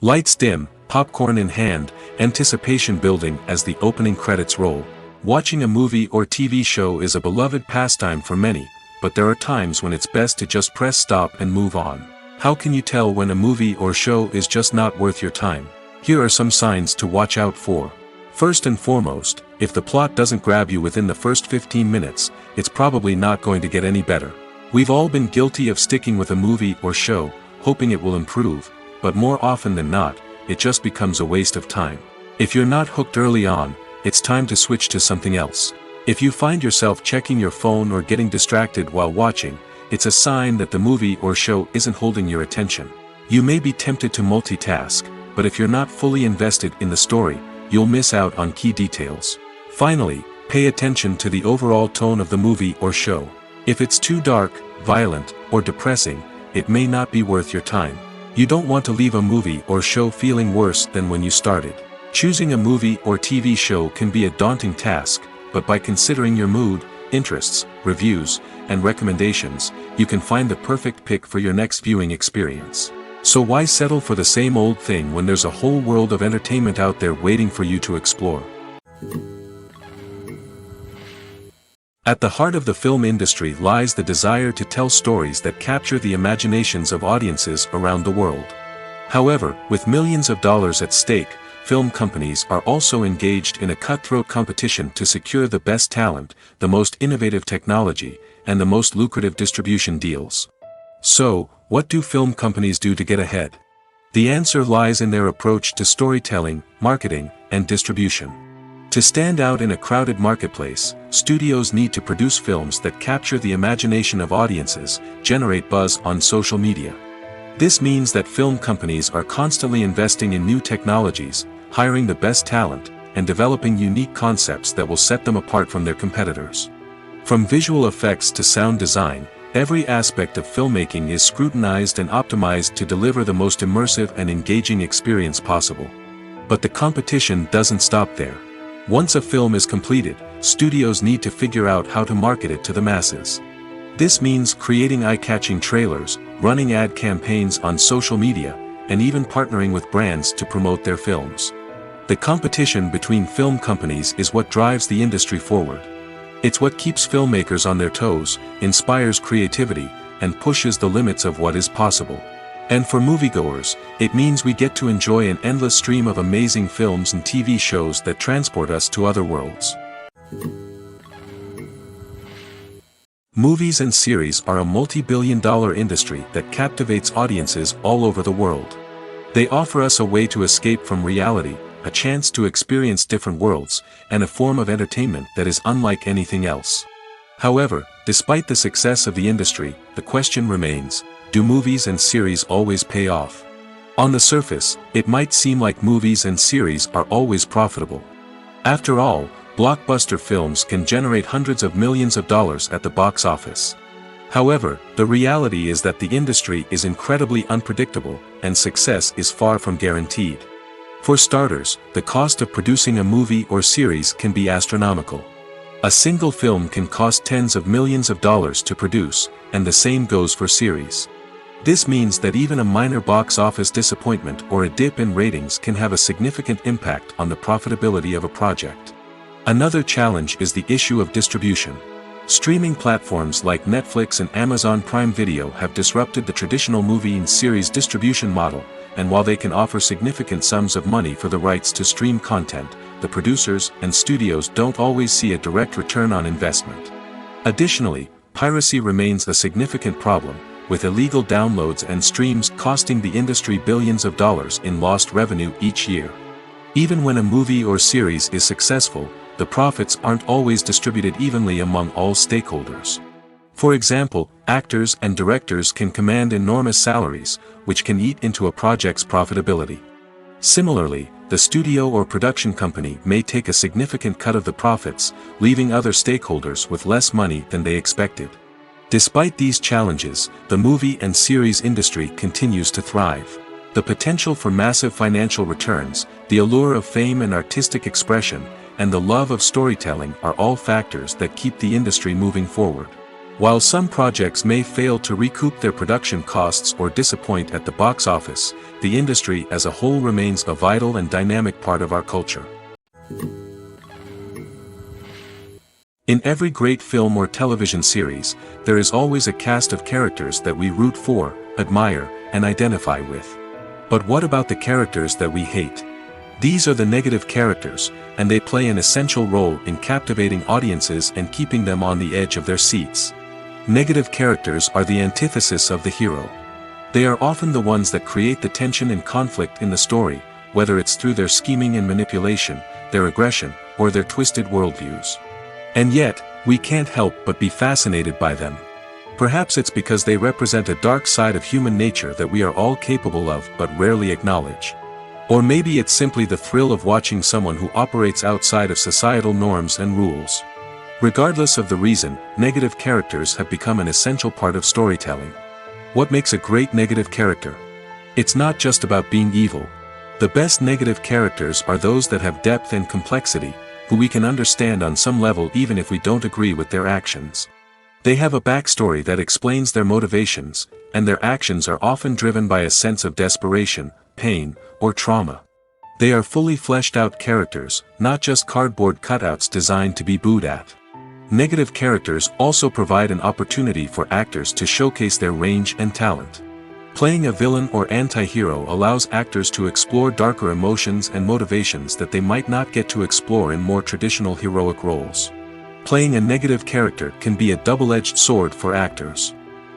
Lights dim, popcorn in hand, anticipation building as the opening credits roll. Watching a movie or TV show is a beloved pastime for many, but there are times when it's best to just press stop and move on. How can you tell when a movie or show is just not worth your time? Here are some signs to watch out for. First and foremost, if the plot doesn't grab you within the first 15 minutes, it's probably not going to get any better. We've all been guilty of sticking with a movie or show, hoping it will improve, but more often than not, it just becomes a waste of time. If you're not hooked early on, it's time to switch to something else. If you find yourself checking your phone or getting distracted while watching, it's a sign that the movie or show isn't holding your attention. You may be tempted to multitask, but if you're not fully invested in the story, you'll miss out on key details. Finally, pay attention to the overall tone of the movie or show. If it's too dark, violent, or depressing, it may not be worth your time. You don't want to leave a movie or show feeling worse than when you started. Choosing a movie or TV show can be a daunting task, but by considering your mood, interests, reviews, and recommendations, you can find the perfect pick for your next viewing experience. So why settle for the same old thing when there's a whole world of entertainment out there waiting for you to explore? At the heart of the film industry lies the desire to tell stories that capture the imaginations of audiences around the world. However, with millions of dollars at stake, film companies are also engaged in a cutthroat competition to secure the best talent, the most innovative technology, and the most lucrative distribution deals. So, what do film companies do to get ahead? The answer lies in their approach to storytelling, marketing, and distribution. To stand out in a crowded marketplace, studios need to produce films that capture the imagination of audiences, generate buzz on social media. This means that film companies are constantly investing in new technologies, hiring the best talent, and developing unique concepts that will set them apart from their competitors. From visual effects to sound design, every aspect of filmmaking is scrutinized and optimized to deliver the most immersive and engaging experience possible. But the competition doesn't stop there. Once a film is completed, studios need to figure out how to market it to the masses. This means creating eye-catching trailers, running ad campaigns on social media, and even partnering with brands to promote their films. The competition between film companies is what drives the industry forward. It's what keeps filmmakers on their toes, inspires creativity, and pushes the limits of what is possible. And for moviegoers, it means we get to enjoy an endless stream of amazing films and TV shows that transport us to other worlds. Movies and series are a multi-billion-dollar industry that captivates audiences all over the world. They offer us a way to escape from reality, a chance to experience different worlds, and a form of entertainment that is unlike anything else. However, despite the success of the industry, the question remains: do movies and series always pay off? On the surface, it might seem like movies and series are always profitable. After all, blockbuster films can generate hundreds of millions of dollars at the box office. However, the reality is that the industry is incredibly unpredictable, and success is far from guaranteed. For starters, the cost of producing a movie or series can be astronomical. A single film can cost tens of millions of dollars to produce, and the same goes for series. This means that even a minor box office disappointment or a dip in ratings can have a significant impact on the profitability of a project. Another challenge is the issue of distribution. Streaming platforms like Netflix and Amazon Prime Video have disrupted the traditional movie and series distribution model, and while they can offer significant sums of money for the rights to stream content, the producers and studios don't always see a direct return on investment. Additionally, piracy remains a significant problem, with illegal downloads and streams costing the industry billions of dollars in lost revenue each year. Even when a movie or series is successful, the profits aren't always distributed evenly among all stakeholders. For example, actors and directors can command enormous salaries, which can eat into a project's profitability. Similarly, the studio or production company may take a significant cut of the profits, leaving other stakeholders with less money than they expected. Despite these challenges, the movie and series industry continues to thrive. The potential for massive financial returns, the allure of fame and artistic expression, and the love of storytelling are all factors that keep the industry moving forward. While some projects may fail to recoup their production costs or disappoint at the box office, the industry as a whole remains a vital and dynamic part of our culture. In every great film or television series, there is always a cast of characters that we root for, admire, and identify with. But what about the characters that we hate? These are the negative characters, and they play an essential role in captivating audiences and keeping them on the edge of their seats. Negative characters are the antithesis of the hero. They are often the ones that create the tension and conflict in the story, whether it's through their scheming and manipulation, their aggression, or their twisted worldviews. And yet, we can't help but be fascinated by them. Perhaps it's because they represent a dark side of human nature that we are all capable of but rarely acknowledge. Or maybe it's simply the thrill of watching someone who operates outside of societal norms and rules. Regardless of the reason, negative characters have become an essential part of storytelling. What makes a great negative character? It's not just about being evil. The best negative characters are those that have depth and complexity, who we can understand on some level even if we don't agree with their actions. They have a backstory that explains their motivations, and their actions are often driven by a sense of desperation, pain, or trauma. They are fully fleshed out characters, not just cardboard cutouts designed to be booed at. Negative characters also provide an opportunity for actors to showcase their range and talent. Playing a villain or anti-hero allows actors to explore darker emotions and motivations that they might not get to explore in more traditional heroic roles. Playing a negative character can be a double-edged sword for actors.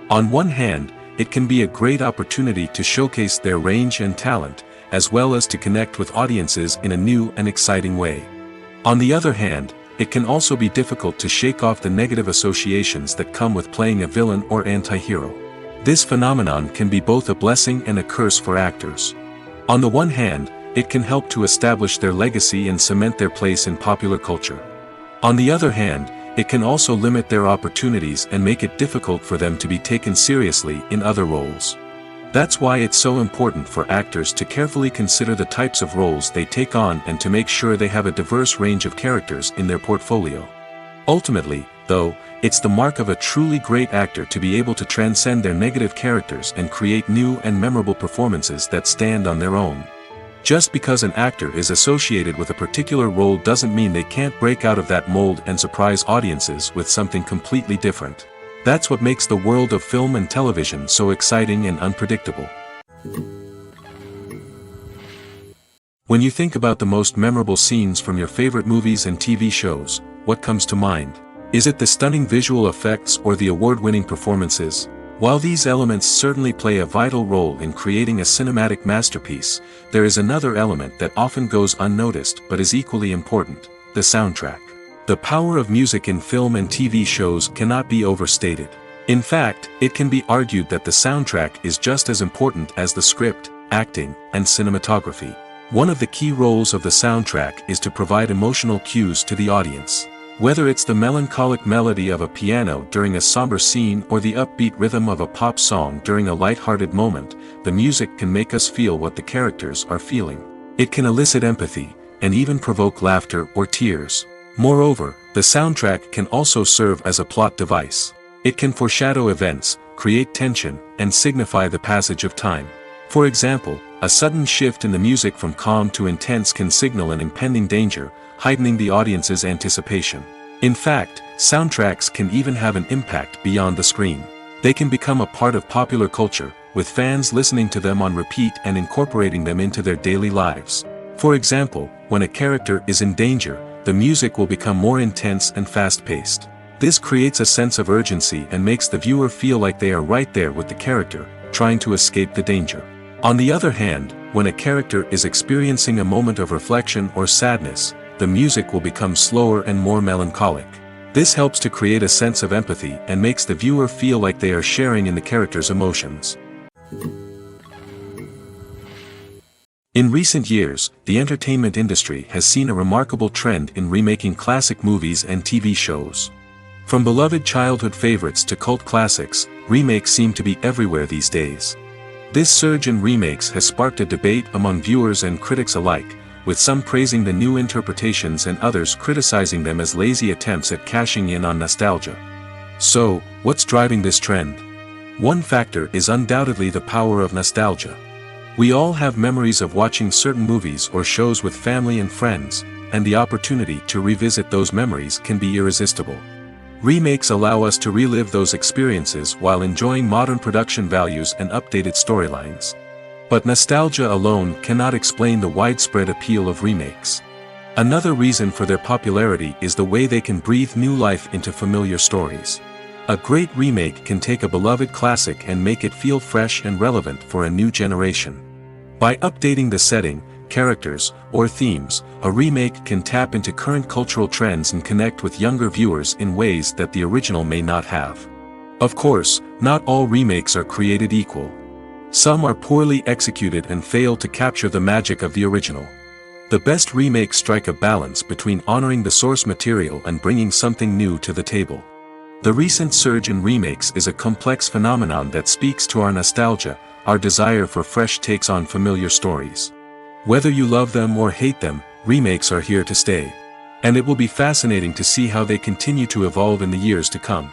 On one hand, it can be a great opportunity to showcase their range and talent, as well as to connect with audiences in a new and exciting way. On the other hand, it can also be difficult to shake off the negative associations that come with playing a villain or anti-hero. This phenomenon can be both a blessing and a curse for actors. On the one hand, it can help to establish their legacy and cement their place in popular culture. On the other hand, it can also limit their opportunities and make it difficult for them to be taken seriously in other roles. That's why it's so important for actors to carefully consider the types of roles they take on and to make sure they have a diverse range of characters in their portfolio. Ultimately, though, it's the mark of a truly great actor to be able to transcend their negative characters and create new and memorable performances that stand on their own. Just because an actor is associated with a particular role doesn't mean they can't break out of that mold and surprise audiences with something completely different. That's what makes the world of film and television so exciting and unpredictable. When you think about the most memorable scenes from your favorite movies and TV shows, what comes to mind? Is it the stunning visual effects or the award-winning performances? While these elements certainly play a vital role in creating a cinematic masterpiece, there is another element that often goes unnoticed but is equally important: the soundtrack. The power of music in film and TV shows cannot be overstated. In fact, it can be argued that the soundtrack is just as important as the script, acting, and cinematography. One of the key roles of the soundtrack is to provide emotional cues to the audience. Whether it's the melancholic melody of a piano during a somber scene or the upbeat rhythm of a pop song during a light-hearted moment, the music can make us feel what the characters are feeling. It can elicit empathy, and even provoke laughter or tears. Moreover, the soundtrack can also serve as a plot device. It can foreshadow events, create tension, and signify the passage of time. For example, a sudden shift in the music from calm to intense can signal an impending danger, heightening the audience's anticipation. In fact, soundtracks can even have an impact beyond the screen. They can become a part of popular culture, with fans listening to them on repeat and incorporating them into their daily lives. For example, when a character is in danger, the music will become more intense and fast-paced. This creates a sense of urgency and makes the viewer feel like they are right there with the character, trying to escape the danger. On the other hand, when a character is experiencing a moment of reflection or sadness, the music will become slower and more melancholic. This helps to create a sense of empathy and makes the viewer feel like they are sharing in the character's emotions. In recent years, the entertainment industry has seen a remarkable trend in remaking classic movies and TV shows. From beloved childhood favorites to cult classics, remakes seem to be everywhere these days. This surge in remakes has sparked a debate among viewers and critics alike, with some praising the new interpretations and others criticizing them as lazy attempts at cashing in on nostalgia. So, what's driving this trend? One factor is undoubtedly the power of nostalgia. We all have memories of watching certain movies or shows with family and friends, and the opportunity to revisit those memories can be irresistible. Remakes allow us to relive those experiences while enjoying modern production values and updated storylines. But nostalgia alone cannot explain the widespread appeal of remakes. Another reason for their popularity is the way they can breathe new life into familiar stories. A great remake can take a beloved classic and make it feel fresh and relevant for a new generation. By updating the setting, characters, or themes, a remake can tap into current cultural trends and connect with younger viewers in ways that the original may not have. Of course, not all remakes are created equal. Some are poorly executed and fail to capture the magic of the original. The best remakes strike a balance between honoring the source material and bringing something new to the table. The recent surge in remakes is a complex phenomenon that speaks to our nostalgia, our desire for fresh takes on familiar stories. Whether you love them or hate them, remakes are here to stay. And it will be fascinating to see how they continue to evolve in the years to come.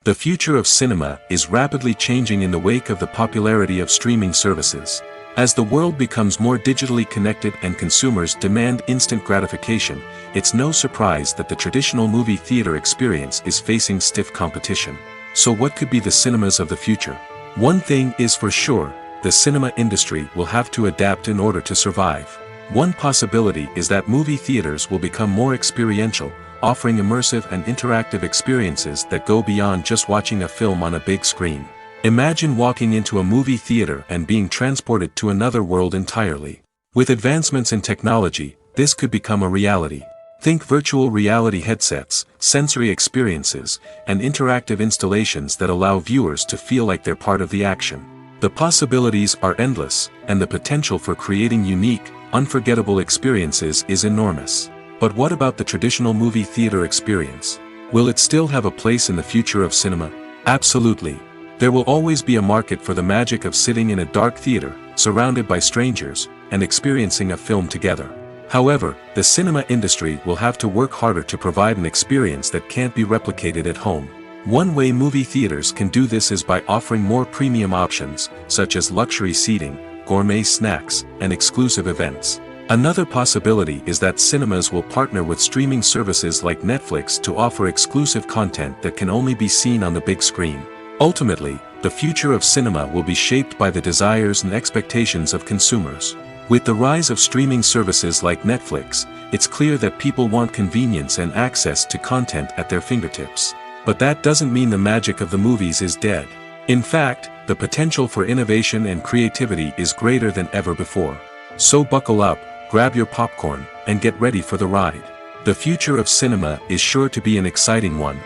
The future of cinema is rapidly changing in the wake of the popularity of streaming services. As the world becomes more digitally connected and consumers demand instant gratification, it's no surprise that the traditional movie theater experience is facing stiff competition. So what could be the cinemas of the future? One thing is for sure, the cinema industry will have to adapt in order to survive. One possibility is that movie theaters will become more experiential, offering immersive and interactive experiences that go beyond just watching a film on a big screen. Imagine walking into a movie theater and being transported to another world entirely. With advancements in technology, this could become a reality. Think virtual reality headsets, sensory experiences, and interactive installations that allow viewers to feel like they're part of the action. The possibilities are endless, and the potential for creating unique, unforgettable experiences is enormous. But what about the traditional movie theater experience? Will it still have a place in the future of cinema? Absolutely. There will always be a market for the magic of sitting in a dark theater, surrounded by strangers, and experiencing a film together. However, the cinema industry will have to work harder to provide an experience that can't be replicated at home. One way movie theaters can do this is by offering more premium options, such as luxury seating, gourmet snacks, and exclusive events. Another possibility is that cinemas will partner with streaming services like Netflix to offer exclusive content that can only be seen on the big screen. Ultimately, the future of cinema will be shaped by the desires and expectations of consumers. With the rise of streaming services like Netflix, it's clear that people want convenience and access to content at their fingertips. But that doesn't mean the magic of the movies is dead. In fact, the potential for innovation and creativity is greater than ever before. So buckle up, grab your popcorn, and get ready for the ride. The future of cinema is sure to be an exciting one.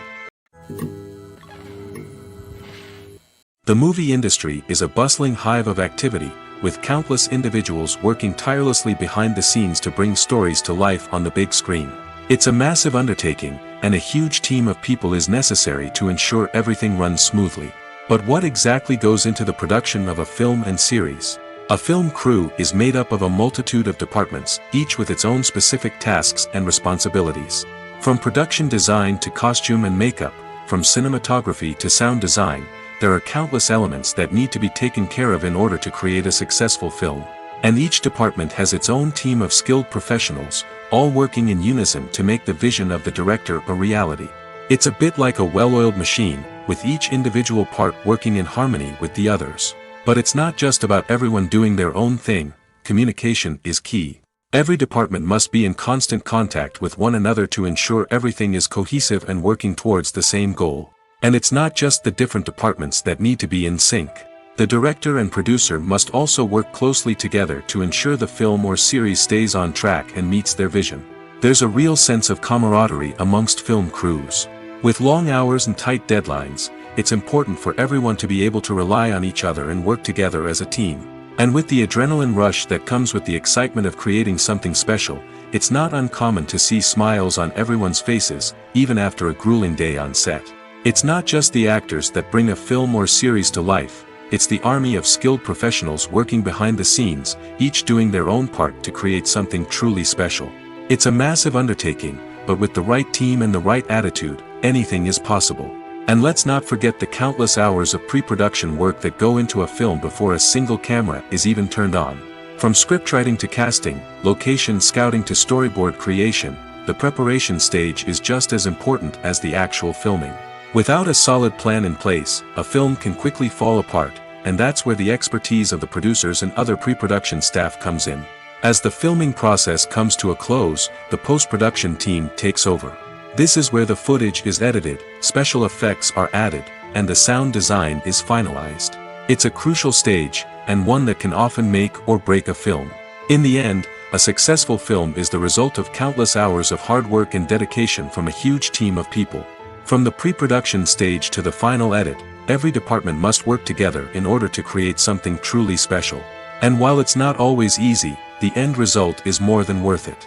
The movie industry is a bustling hive of activity, with countless individuals working tirelessly behind the scenes to bring stories to life on the big screen. It's a massive undertaking, and a huge team of people is necessary to ensure everything runs smoothly. But what exactly goes into the production of a film and series? A film crew is made up of a multitude of departments, each with its own specific tasks and responsibilities. From production design to costume and makeup, from cinematography to sound design, there are countless elements that need to be taken care of in order to create a successful film. And each department has its own team of skilled professionals, all working in unison to make the vision of the director a reality. It's a bit like a well-oiled machine, with each individual part working in harmony with the others. But it's not just about everyone doing their own thing, communication is key. Every department must be in constant contact with one another to ensure everything is cohesive and working towards the same goal. And it's not just the different departments that need to be in sync. The director and producer must also work closely together to ensure the film or series stays on track and meets their vision. There's a real sense of camaraderie amongst film crews. With long hours and tight deadlines, it's important for everyone to be able to rely on each other and work together as a team. And with the adrenaline rush that comes with the excitement of creating something special, it's not uncommon to see smiles on everyone's faces, even after a grueling day on set. It's not just the actors that bring a film or series to life, it's the army of skilled professionals working behind the scenes, each doing their own part to create something truly special. It's a massive undertaking, but with the right team and the right attitude, anything is possible. And let's not forget the countless hours of pre-production work that go into a film before a single camera is even turned on. From scriptwriting to casting, location scouting to storyboard creation, the preparation stage is just as important as the actual filming. Without a solid plan in place, a film can quickly fall apart, and that's where the expertise of the producers and other pre-production staff comes in. As the filming process comes to a close, the post-production team takes over. This is where the footage is edited, special effects are added, and the sound design is finalized. It's a crucial stage, and one that can often make or break a film. In the end, a successful film is the result of countless hours of hard work and dedication from a huge team of people. From the pre-production stage to the final edit, every department must work together in order to create something truly special. And while it's not always easy, the end result is more than worth it.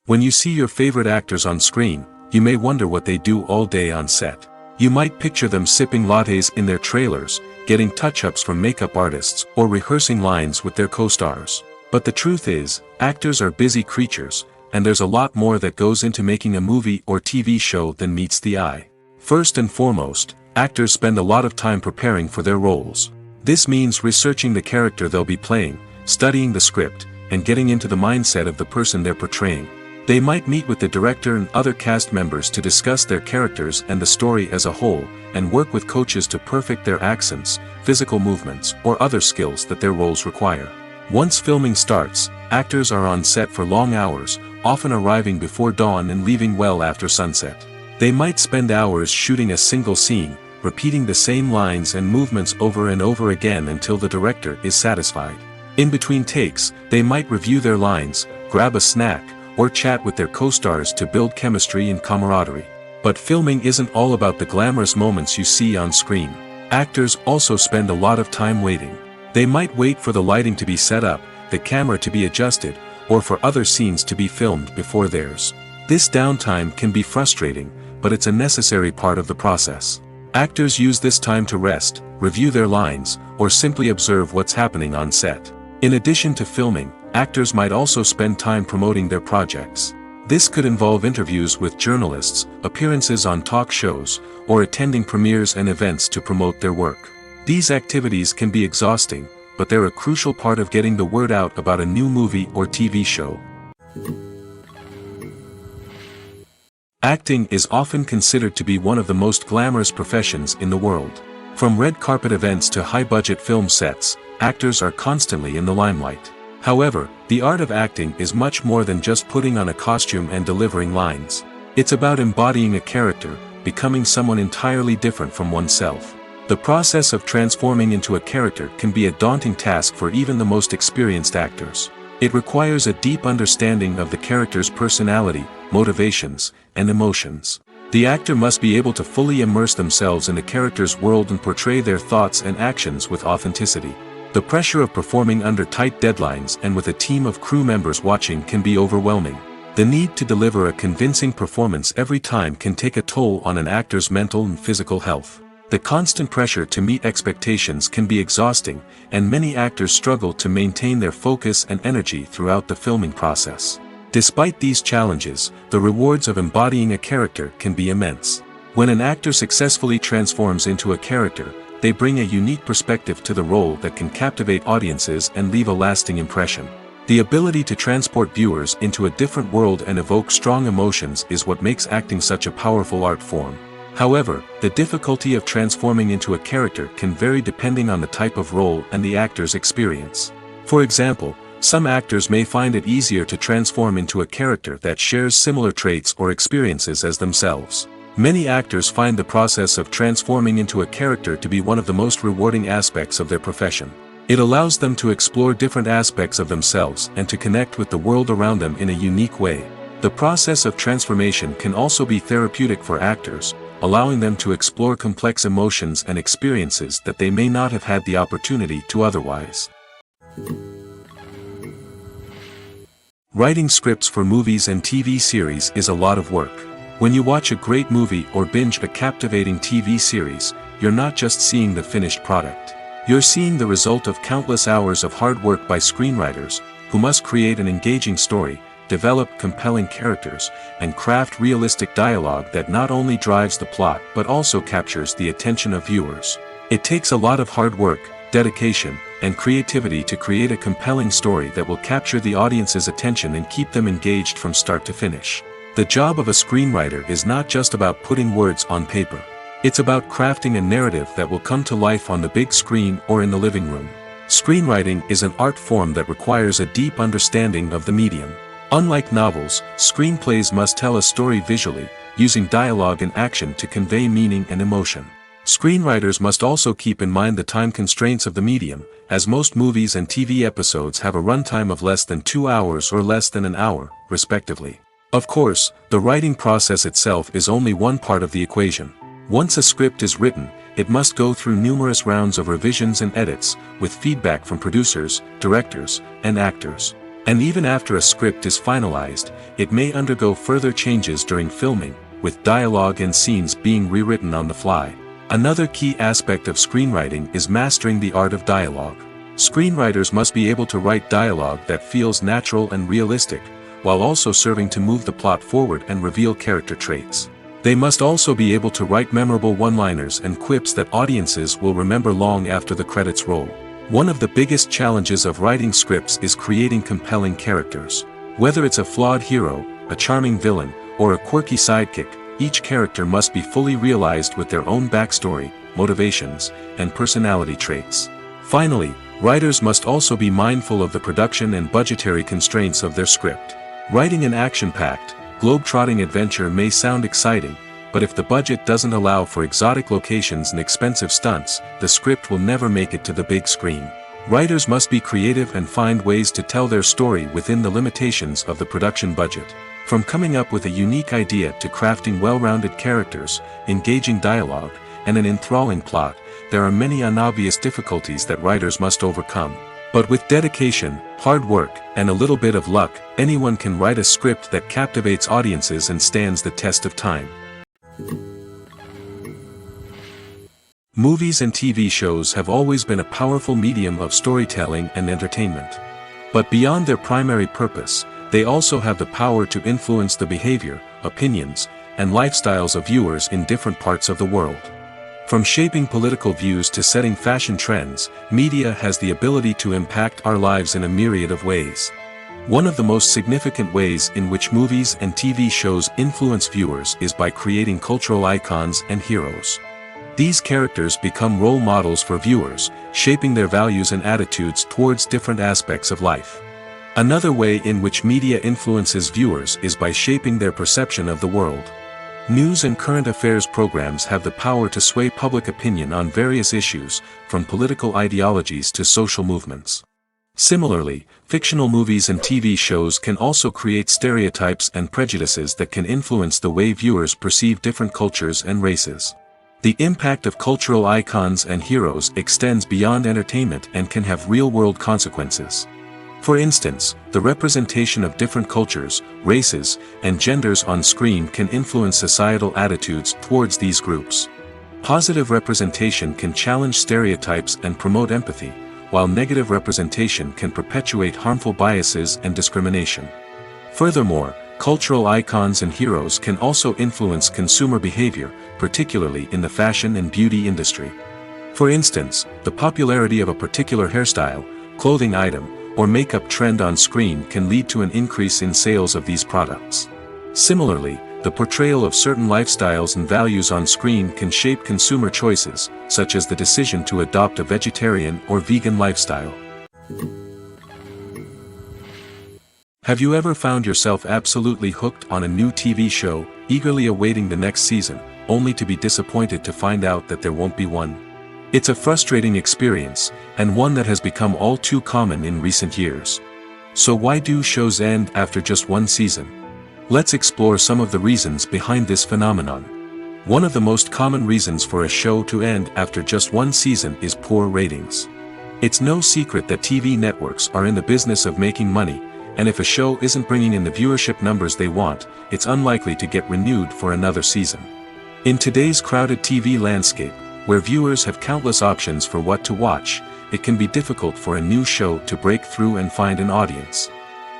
When you see your favorite actors on screen, you may wonder what they do all day on set. You might picture them sipping lattes in their trailers, getting touch-ups from makeup artists, or rehearsing lines with their co-stars. But the truth is, actors are busy creatures, and there's a lot more that goes into making a movie or TV show than meets the eye. First and foremost, actors spend a lot of time preparing for their roles. This means researching the character they'll be playing, studying the script, and getting into the mindset of the person they're portraying. They might meet with the director and other cast members to discuss their characters and the story as a whole, and work with coaches to perfect their accents, physical movements, or other skills that their roles require. Once filming starts, actors are on set for long hours, often arriving before dawn and leaving well after sunset. They might spend hours shooting a single scene, repeating the same lines and movements over and over again until the director is satisfied. In between takes, they might review their lines, grab a snack, or chat with their co-stars to build chemistry and camaraderie. But filming isn't all about the glamorous moments you see on screen. Actors also spend a lot of time waiting. They might wait for the lighting to be set up, the camera to be adjusted, or for other scenes to be filmed before theirs. This downtime can be frustrating, but it's a necessary part of the process. Actors use this time to rest, review their lines, or simply observe what's happening on set. In addition to filming, actors might also spend time promoting their projects. This could involve interviews with journalists, appearances on talk shows, or attending premieres and events to promote their work. These activities can be exhausting, but they're a crucial part of getting the word out about a new movie or TV show. Acting is often considered to be one of the most glamorous professions in the world. From red carpet events to high-budget film sets, actors are constantly in the limelight. However, the art of acting is much more than just putting on a costume and delivering lines. It's about embodying a character, becoming someone entirely different from oneself. The process of transforming into a character can be a daunting task for even the most experienced actors. It requires a deep understanding of the character's personality, motivations, and emotions. The actor must be able to fully immerse themselves in the character's world and portray their thoughts and actions with authenticity. The pressure of performing under tight deadlines and with a team of crew members watching can be overwhelming. The need to deliver a convincing performance every time can take a toll on an actor's mental and physical health. The constant pressure to meet expectations can be exhausting, and many actors struggle to maintain their focus and energy throughout the filming process. Despite these challenges, the rewards of embodying a character can be immense. When an actor successfully transforms into a character, they bring a unique perspective to the role that can captivate audiences and leave a lasting impression. The ability to transport viewers into a different world and evoke strong emotions is what makes acting such a powerful art form. However, the difficulty of transforming into a character can vary depending on the type of role and the actor's experience. For example, some actors may find it easier to transform into a character that shares similar traits or experiences as themselves. Many actors find the process of transforming into a character to be one of the most rewarding aspects of their profession. It allows them to explore different aspects of themselves and to connect with the world around them in a unique way. The process of transformation can also be therapeutic for actors, allowing them to explore complex emotions and experiences that they may not have had the opportunity to otherwise. Writing scripts for movies and TV series is a lot of work. When you watch a great movie or binge a captivating TV series, you're not just seeing the finished product. You're seeing the result of countless hours of hard work by screenwriters, who must create an engaging story, develop compelling characters, and craft realistic dialogue that not only drives the plot but also captures the attention of viewers. It takes a lot of hard work, dedication, and creativity to create a compelling story that will capture the audience's attention and keep them engaged from start to finish. The job of a screenwriter is not just about putting words on paper. It's about crafting a narrative that will come to life on the big screen or in the living room. Screenwriting is an art form that requires a deep understanding of the medium. Unlike novels, screenplays must tell a story visually, using dialogue and action to convey meaning and emotion. Screenwriters must also keep in mind the time constraints of the medium, as most movies and TV episodes have a runtime of less than 2 hours or less than an hour, respectively. Of course, the writing process itself is only one part of the equation. Once a script is written, it must go through numerous rounds of revisions and edits, with feedback from producers, directors, and actors. And even after a script is finalized, it may undergo further changes during filming, with dialogue and scenes being rewritten on the fly. Another key aspect of screenwriting is mastering the art of dialogue. Screenwriters must be able to write dialogue that feels natural and realistic, while also serving to move the plot forward and reveal character traits. They must also be able to write memorable one-liners and quips that audiences will remember long after the credits roll. One of the biggest challenges of writing scripts is creating compelling characters. Whether it's a flawed hero, a charming villain, or a quirky sidekick, each character must be fully realized with their own backstory, motivations, and personality traits. Finally, writers must also be mindful of the production and budgetary constraints of their script. Writing an action-packed, globe-trotting adventure may sound exciting, but if the budget doesn't allow for exotic locations and expensive stunts, the script will never make it to the big screen. Writers must be creative and find ways to tell their story within the limitations of the production budget. From coming up with a unique idea to crafting well-rounded characters, engaging dialogue, and an enthralling plot, there are many unobvious difficulties that writers must overcome. But with dedication, hard work, and a little bit of luck, anyone can write a script that captivates audiences and stands the test of time. Movies and TV shows have always been a powerful medium of storytelling and entertainment. But beyond their primary purpose, they also have the power to influence the behavior, opinions, and lifestyles of viewers in different parts of the world. From shaping political views to setting fashion trends, media has the ability to impact our lives in a myriad of ways. One of the most significant ways in which movies and TV shows influence viewers is by creating cultural icons and heroes. These characters become role models for viewers, shaping their values and attitudes towards different aspects of life. Another way in which media influences viewers is by shaping their perception of the world. News and current affairs programs have the power to sway public opinion on various issues, from political ideologies to social movements. Similarly, fictional movies and TV shows can also create stereotypes and prejudices that can influence the way viewers perceive different cultures and races. The impact of cultural icons and heroes extends beyond entertainment and can have real-world consequences. For instance, the representation of different cultures, races, and genders on screen can influence societal attitudes towards these groups. Positive representation can challenge stereotypes and promote empathy, while negative representation can perpetuate harmful biases and discrimination. Furthermore, cultural icons and heroes can also influence consumer behavior, particularly in the fashion and beauty industry. For instance, the popularity of a particular hairstyle, clothing item, or makeup trend on screen can lead to an increase in sales of these products. Similarly, the portrayal of certain lifestyles and values on screen can shape consumer choices, such as the decision to adopt a vegetarian or vegan lifestyle. Have you ever found yourself absolutely hooked on a new TV show, eagerly awaiting the next season, only to be disappointed to find out that there won't be one? It's a frustrating experience, and one that has become all too common in recent years. So why do shows end after just one season? Let's explore some of the reasons behind this phenomenon. One of the most common reasons for a show to end after just one season is poor ratings. It's no secret that TV networks are in the business of making money, and if a show isn't bringing in the viewership numbers they want, it's unlikely to get renewed for another season. In today's crowded TV landscape, where viewers have countless options for what to watch, it can be difficult for a new show to break through and find an audience.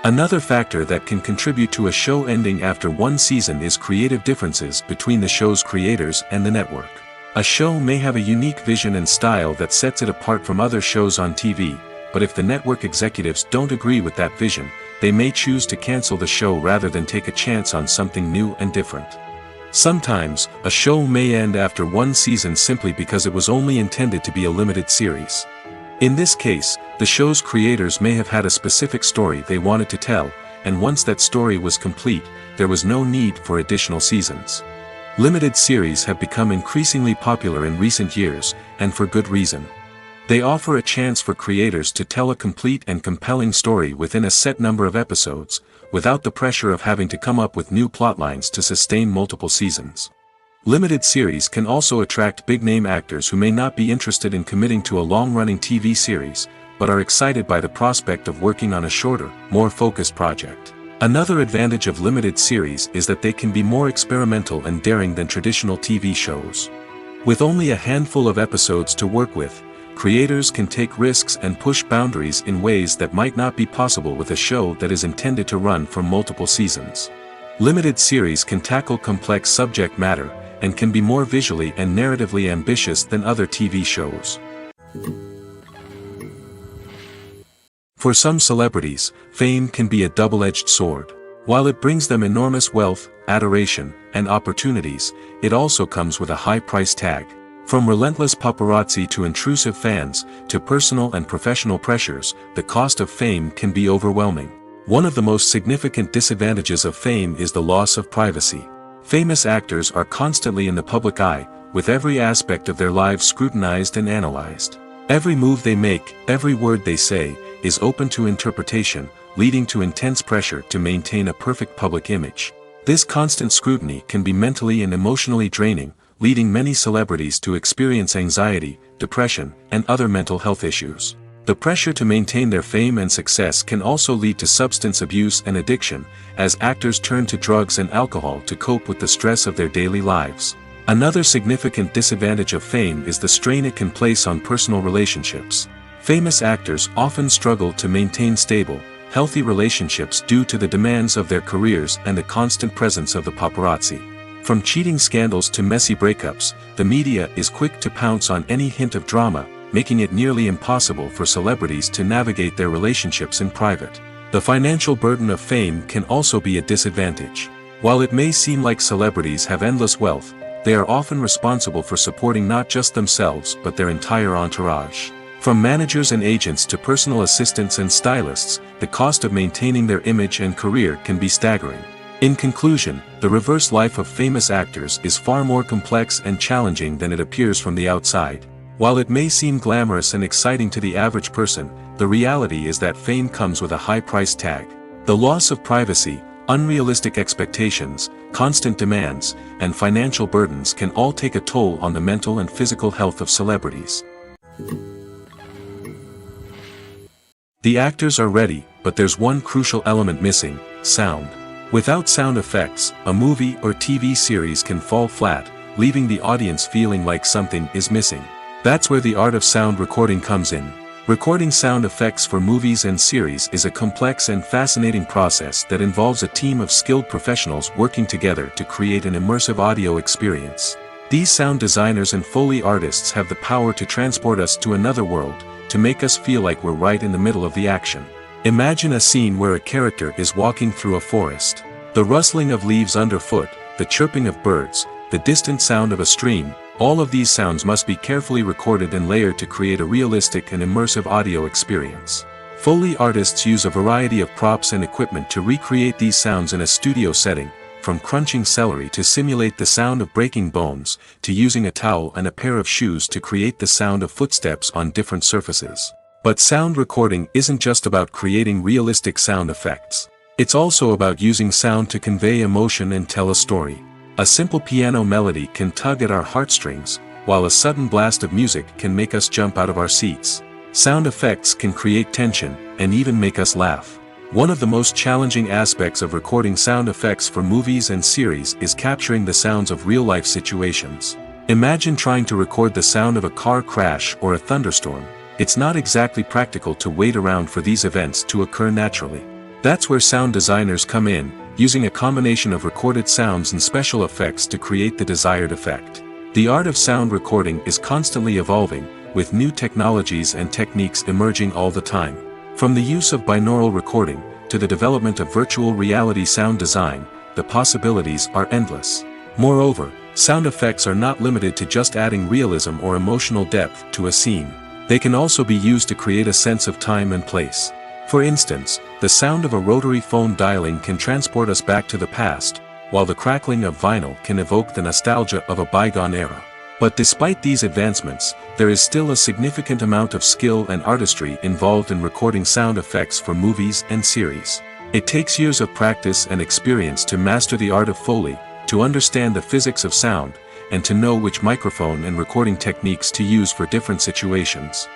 Another factor that can contribute to a show ending after one season is creative differences between the show's creators and the network. A show may have a unique vision and style that sets it apart from other shows on TV, but if the network executives don't agree with that vision, they may choose to cancel the show rather than take a chance on something new and different. Sometimes, a show may end after one season simply because it was only intended to be a limited series. In this case, the show's creators may have had a specific story they wanted to tell, and once that story was complete, there was no need for additional seasons. Limited series have become increasingly popular in recent years, and for good reason. They offer a chance for creators to tell a complete and compelling story within a set number of episodes, without the pressure of having to come up with new plotlines to sustain multiple seasons. Limited series can also attract big-name actors who may not be interested in committing to a long-running TV series, but are excited by the prospect of working on a shorter, more focused project. Another advantage of limited series is that they can be more experimental and daring than traditional TV shows. With only a handful of episodes to work with, creators can take risks and push boundaries in ways that might not be possible with a show that is intended to run for multiple seasons. Limited series can tackle complex subject matter, and can be more visually and narratively ambitious than other TV shows. For some celebrities, fame can be a double-edged sword. While it brings them enormous wealth, adoration, and opportunities, it also comes with a high price tag. From relentless paparazzi to intrusive fans, to personal and professional pressures, the cost of fame can be overwhelming. One of the most significant disadvantages of fame is the loss of privacy. Famous actors are constantly in the public eye, with every aspect of their lives scrutinized and analyzed. Every move they make, every word they say, is open to interpretation, leading to intense pressure to maintain a perfect public image. This constant scrutiny can be mentally and emotionally draining, leading many celebrities to experience anxiety, depression, and other mental health issues. The pressure to maintain their fame and success can also lead to substance abuse and addiction, as actors turn to drugs and alcohol to cope with the stress of their daily lives. Another significant disadvantage of fame is the strain it can place on personal relationships. Famous actors often struggle to maintain stable, healthy relationships due to the demands of their careers and the constant presence of the paparazzi. From cheating scandals to messy breakups, the media is quick to pounce on any hint of drama, making it nearly impossible for celebrities to navigate their relationships in private. The financial burden of fame can also be a disadvantage. While it may seem like celebrities have endless wealth, they are often responsible for supporting not just themselves but their entire entourage. From managers and agents to personal assistants and stylists, the cost of maintaining their image and career can be staggering. In conclusion, the reverse life of famous actors is far more complex and challenging than it appears from the outside. While it may seem glamorous and exciting to the average person, the reality is that fame comes with a high price tag. The loss of privacy, unrealistic expectations, constant demands, and financial burdens can all take a toll on the mental and physical health of celebrities. The actors are ready, but there's one crucial element missing: sound. Without sound effects, a movie or TV series can fall flat, leaving the audience feeling like something is missing. That's where the art of sound recording comes in. Recording sound effects for movies and series is a complex and fascinating process that involves a team of skilled professionals working together to create an immersive audio experience. These sound designers and Foley artists have the power to transport us to another world, to make us feel like we're right in the middle of the action. Imagine a scene where a character is walking through a forest. The rustling of leaves underfoot, the chirping of birds, the distant sound of a stream, all of these sounds must be carefully recorded and layered to create a realistic and immersive audio experience. Foley artists use a variety of props and equipment to recreate these sounds in a studio setting, from crunching celery to simulate the sound of breaking bones, to using a towel and a pair of shoes to create the sound of footsteps on different surfaces. But sound recording isn't just about creating realistic sound effects. It's also about using sound to convey emotion and tell a story. A simple piano melody can tug at our heartstrings, while a sudden blast of music can make us jump out of our seats. Sound effects can create tension, and even make us laugh. One of the most challenging aspects of recording sound effects for movies and series is capturing the sounds of real-life situations. Imagine trying to record the sound of a car crash or a thunderstorm. It's not exactly practical to wait around for these events to occur naturally. That's where sound designers come in, using a combination of recorded sounds and special effects to create the desired effect. The art of sound recording is constantly evolving, with new technologies and techniques emerging all the time. From the use of binaural recording, to the development of virtual reality sound design, the possibilities are endless. Moreover, sound effects are not limited to just adding realism or emotional depth to a scene. They can also be used to create a sense of time and place. For instance, the sound of a rotary phone dialing can transport us back to the past, while the crackling of vinyl can evoke the nostalgia of a bygone era. But despite these advancements, there is still a significant amount of skill and artistry involved in recording sound effects for movies and series. It takes years of practice and experience to master the art of Foley, to understand the physics of sound, and to know which microphone and recording techniques to use for different situations.